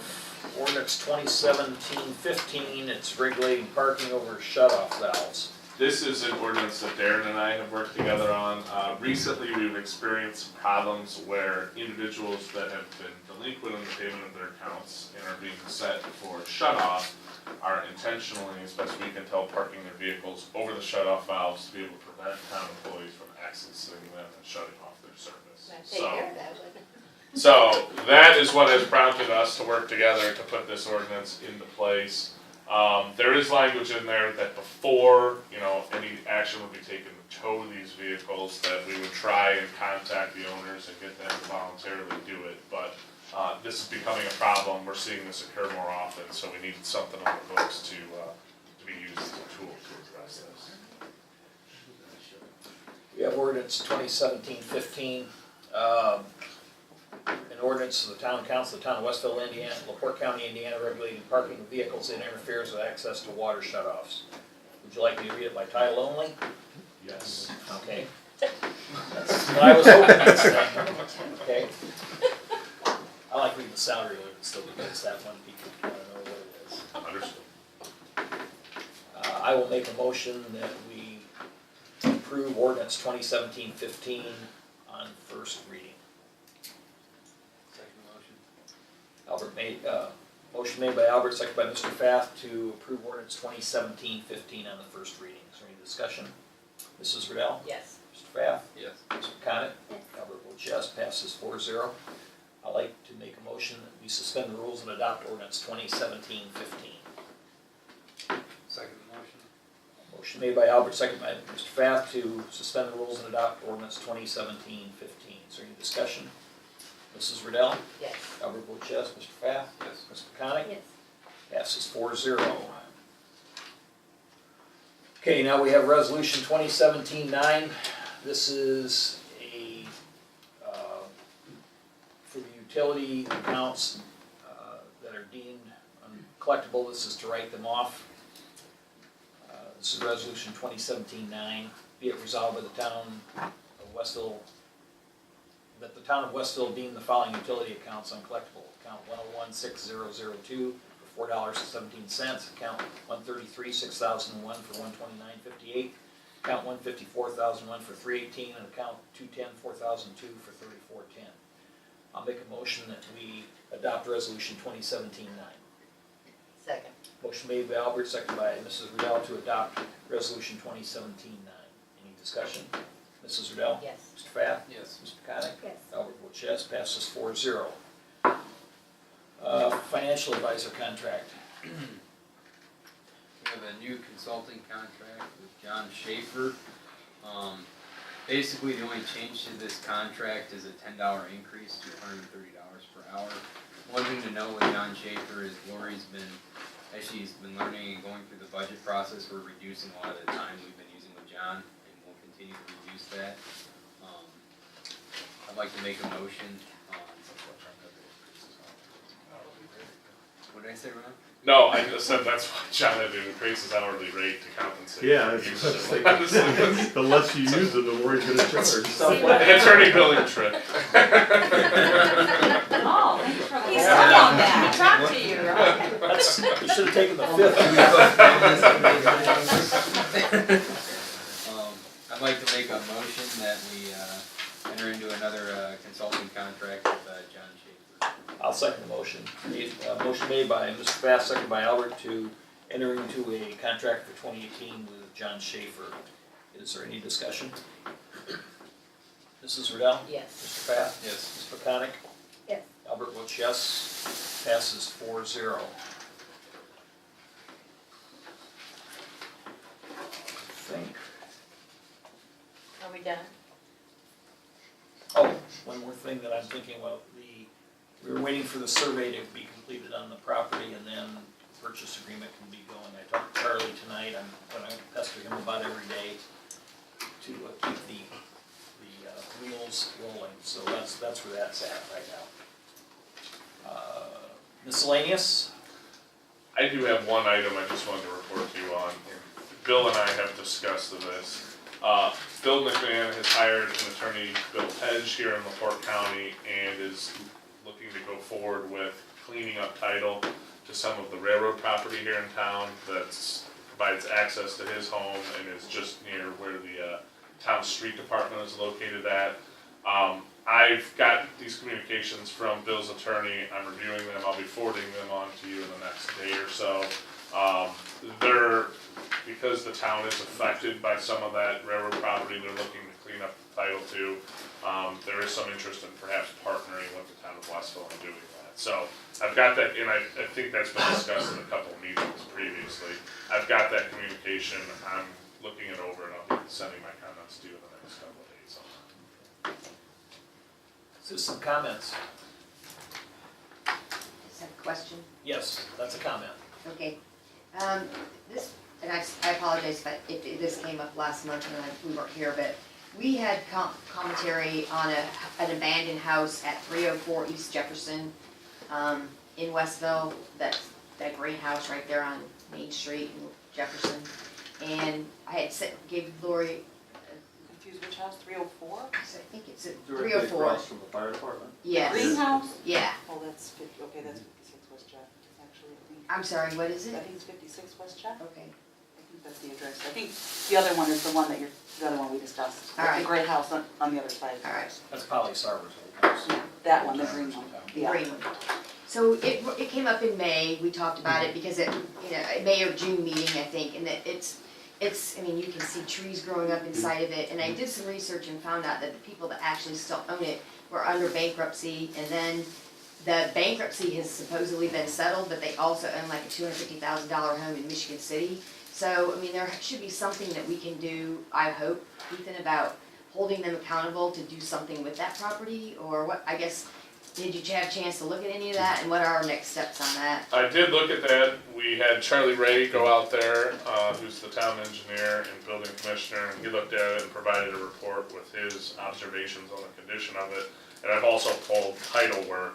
ordinance 2017-15, it's regulating parking over shut-off valves. This is an ordinance that Darren and I have worked together on. Recently, we've experienced problems where individuals that have been delinquent in the payment of their accounts and are being set for shut-off are intentionally, as best we can tell, parking their vehicles over the shut-off valves to be able to prevent town employees from accessing them and shutting off their service. Take care of that, wouldn't it? So that is what has prompted us to work together to put this ordinance into place. There is language in there that before, any action would be taken to tow these vehicles, that we would try and contact the owners and get them to voluntarily do it. But this is becoming a problem. We're seeing this occur more often, so we needed something on the books to be used as a tool to address this. We have ordinance 2017-15, an ordinance of the town council of the town of Westville, Indiana, LaPorte County, Indiana, regulating parking of vehicles that interferes with access to water shutoffs. Would you like me to read it by title only? Yes. Okay. That's what I was hoping you'd say. Okay. I like reading the salary ordinance though, because that one people want to know what it is. Understood. I I will make a motion that we approve ordinance 2017-15 on first reading. Second motion. Albert made, motion made by Albert, second by Mr. Fath to approve ordinance 2017-15 on the first reading. Is there any discussion? Mrs. Riddell? Yes. Mr. Fath? Yes. Mr. Connick? Yes. Albert votes yes, passes 4-0. I'd like to make a motion that we suspend the rules and adopt ordinance 2017-15. Second motion. Motion made by Albert, second by Mr. Fath to suspend the rules and adopt ordinance 2017-15. Is there any discussion? Mrs. Riddell? Yes. Albert votes yes, Mr. Fath? Yes. Mr. Connick? Yes. Passes 4-0. Okay, now we have resolution 2017-9. This is a, for the utility accounts that are deemed uncollectible, this is to write them off. This is resolution 2017-9. Be it resolved by the town of Westville, that the town of Westville deem the following utility accounts uncollectible. Account 1016002 for $4.17. Account 1336001 for $129.58. Account 154,001 for $318, and account 210-4002 for $34.10. I'll make a motion that we adopt resolution 2017-9. Second. Motion made by Albert, seconded by Mrs. Riddell to adopt resolution 2017-9. Any discussion? Mrs. Riddell? Yes. Mr. Fath? Yes. Mr. Connick? Yes. Albert votes yes, passes 4-0. Financial advisor contract. We have a new consulting contract with John Schaefer. Basically, the only change to this contract is a $10 increase to $130 per hour. One thing to note with John Schaefer is Lori's been, as she's been learning and going through the budget process, we're reducing a lot of the time we've been using with John, and we'll continue to reduce that. I'd like to make a motion. What did I say, Ron? No, I just said that's why John had to increase his hourly rate to compensate. Yeah, for it's use. like, the less you use it, the more you're gonna charge. An attorney billing trick. Oh, he's stuck on that. He talked to you, right? That's, you should have taken the fifth. I'd like to make a motion that we enter into another consulting contract with John Schaefer. I'll second the motion. Motion made by Mr. Fath, seconded by Albert to enter into a contract for 2018 with John Schaefer. Is there any discussion? Mrs. Riddell? Yes. Mr. Fath? Yes. Mr. McConick? Yes. Albert votes yes, passes 4-0. Think. Are we done? Oh, one more thing that I'm thinking about, we were waiting for the survey to be completed on the property and then the purchase agreement can be going. I talked to Charlie tonight, I'm gonna pester him about every day to keep the wheels rolling, so that's where that's at right now. Miscellaneous? I do have one item I just wanted to report to you on. Bill and I have discussed this. Bill McMahon has hired an attorney, Bill Hedge, here in LaPorte County, and is looking to go forward with cleaning up title to some of the railroad property here in town that provides access to his home and is just near where the town street department is located at. I've got these communications from Bill's attorney. I'm reviewing them. I'll be forwarding them on to you in the next day or so. Because the town is affected by some of that railroad property, they're looking to clean up the title too. There is some interest in perhaps partnering with the town of Westville in doing that. So I've got that, and I think that's been discussed in a couple of meetings previously. I've got that communication. I'm looking it over, and I'll be sending my comments to you in the next couple of days on that. So some comments? Is that a question? Yes, that's a comment. Okay. This, and I apologize if this came up last month and we weren't here, but we had commentary on an abandoned house at 304 East Jefferson in Westville. That's that great house right there on Main Street in Jefferson. And I had gave Lori, Confused which house, 304? I think it's at Directly 304. across from the fire department. Yes. Greenhouse? Yeah. Oh, that's 50, okay, that's 56 West Jeff, it's actually, I think. I'm sorry, what is I it? think it's 56 West Jeff. Okay. think that's the address. I think the other one is the one that the other one we discussed. All right. The gray house on the other side. All right. That's probably Sarver's old house. Yeah, that one, the green one. Yeah. Green one. So it came up in May, we talked about it because it, May or June meeting, I think, and that it's, I mean, you can see trees growing up inside of it, and I did some research and found out that the people that actually still own it were under bankruptcy, and then the bankruptcy has supposedly been settled, but they also own like a $250,000 home in Michigan City. So, I mean, there should be something that we can do, I hope, Ethan, about holding them accountable to do something with that property, or what, I guess, did you have a chance to look at any of that, and what are our next steps on that? I did look at that. We had Charlie Ray go out there, who's the town engineer and building commissioner, and he looked at it and provided a report with his observations on the condition of it. And I've also pulled title work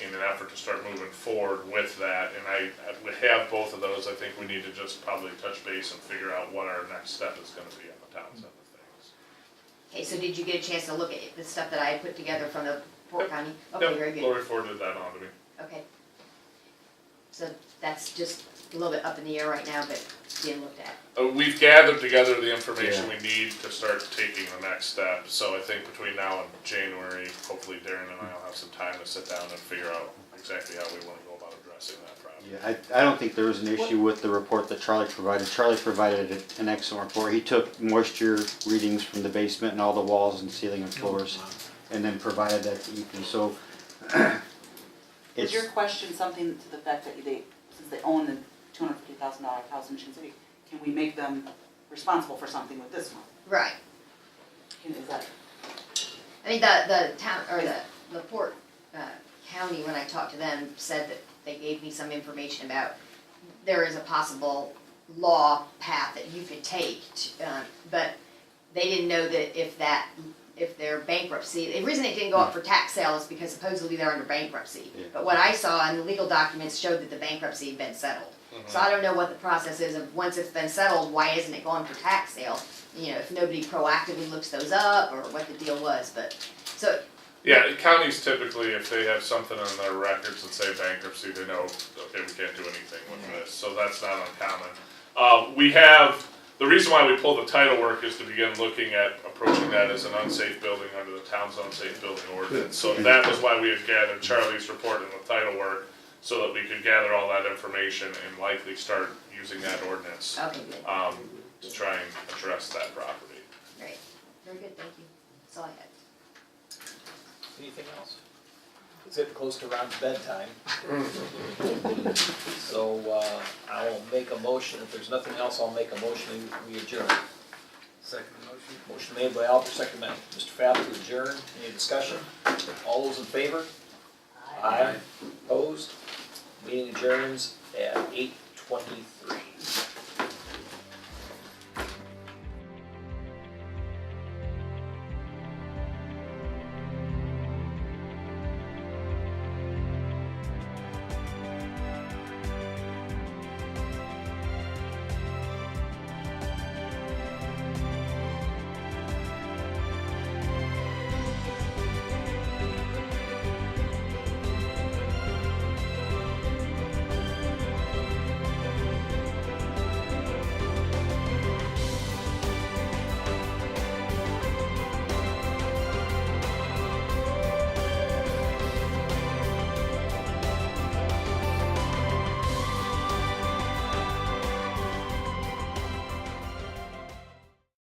in an effort to start moving forward with that. And I have both of those. I think we need to just probably touch base and figure out what our next step is going to be on the town side of things. Okay, so did you get a chance to look at the stuff that I had put together from the Port County? Okay, Yep, very good. Lori forwarded that on to me. Okay. So that's just a little bit up in the air right now, but being looked at. We've gathered together the information we need to start taking the next step. So I think between now and January, hopefully Darren and I will have some time to sit down and figure out exactly how we want to go about addressing that problem. Yeah, I don't think there was an issue with the report that Charlie provided. Charlie provided an excellent report. He took moisture readings from the basement and all the walls and ceiling and floors, and then provided that to Ethan. So Is your question something to the fact that since they own the $250,000 house in Michigan City, can we make them responsible for something with this one? Right. Is that? I mean, the town, or the Port County, when I talked to them, said that they gave me some information about there is a possible law path that you could take, but they didn't know that if their bankruptcy, the reason it didn't go up for tax sale is because supposedly they're under bankruptcy. Yeah. But what I saw in the legal documents showed that the bankruptcy had been settled. So I don't know what the process is of, once it's been settled, why isn't it going for tax sale? If nobody proactively looks those up, or what the deal was, but, so. Yeah, counties typically, if they have something on their records that say bankruptcy, they know, okay, we can't do anything with this, so that's not uncommon. The reason why we pulled the title work is to begin looking at approaching that as an unsafe building under the town's unsafe building ordinance. So that was why we had gathered Charlie's report and the title work, so that we could gather all that information and likely start using that ordinance Okay, good. to try and address that property. Great. Very good, thank you. That's all I had. Anything else? It's getting close to Ron's bedtime. So, I will make a motion, if there's nothing else, I'll make a motion, we adjourn. Second motion. Motion made by Alper, second by Mr. Fabb to adjourn. Any discussion? All those in favor? Aye. Opposed? Meeting adjourns at 8:00.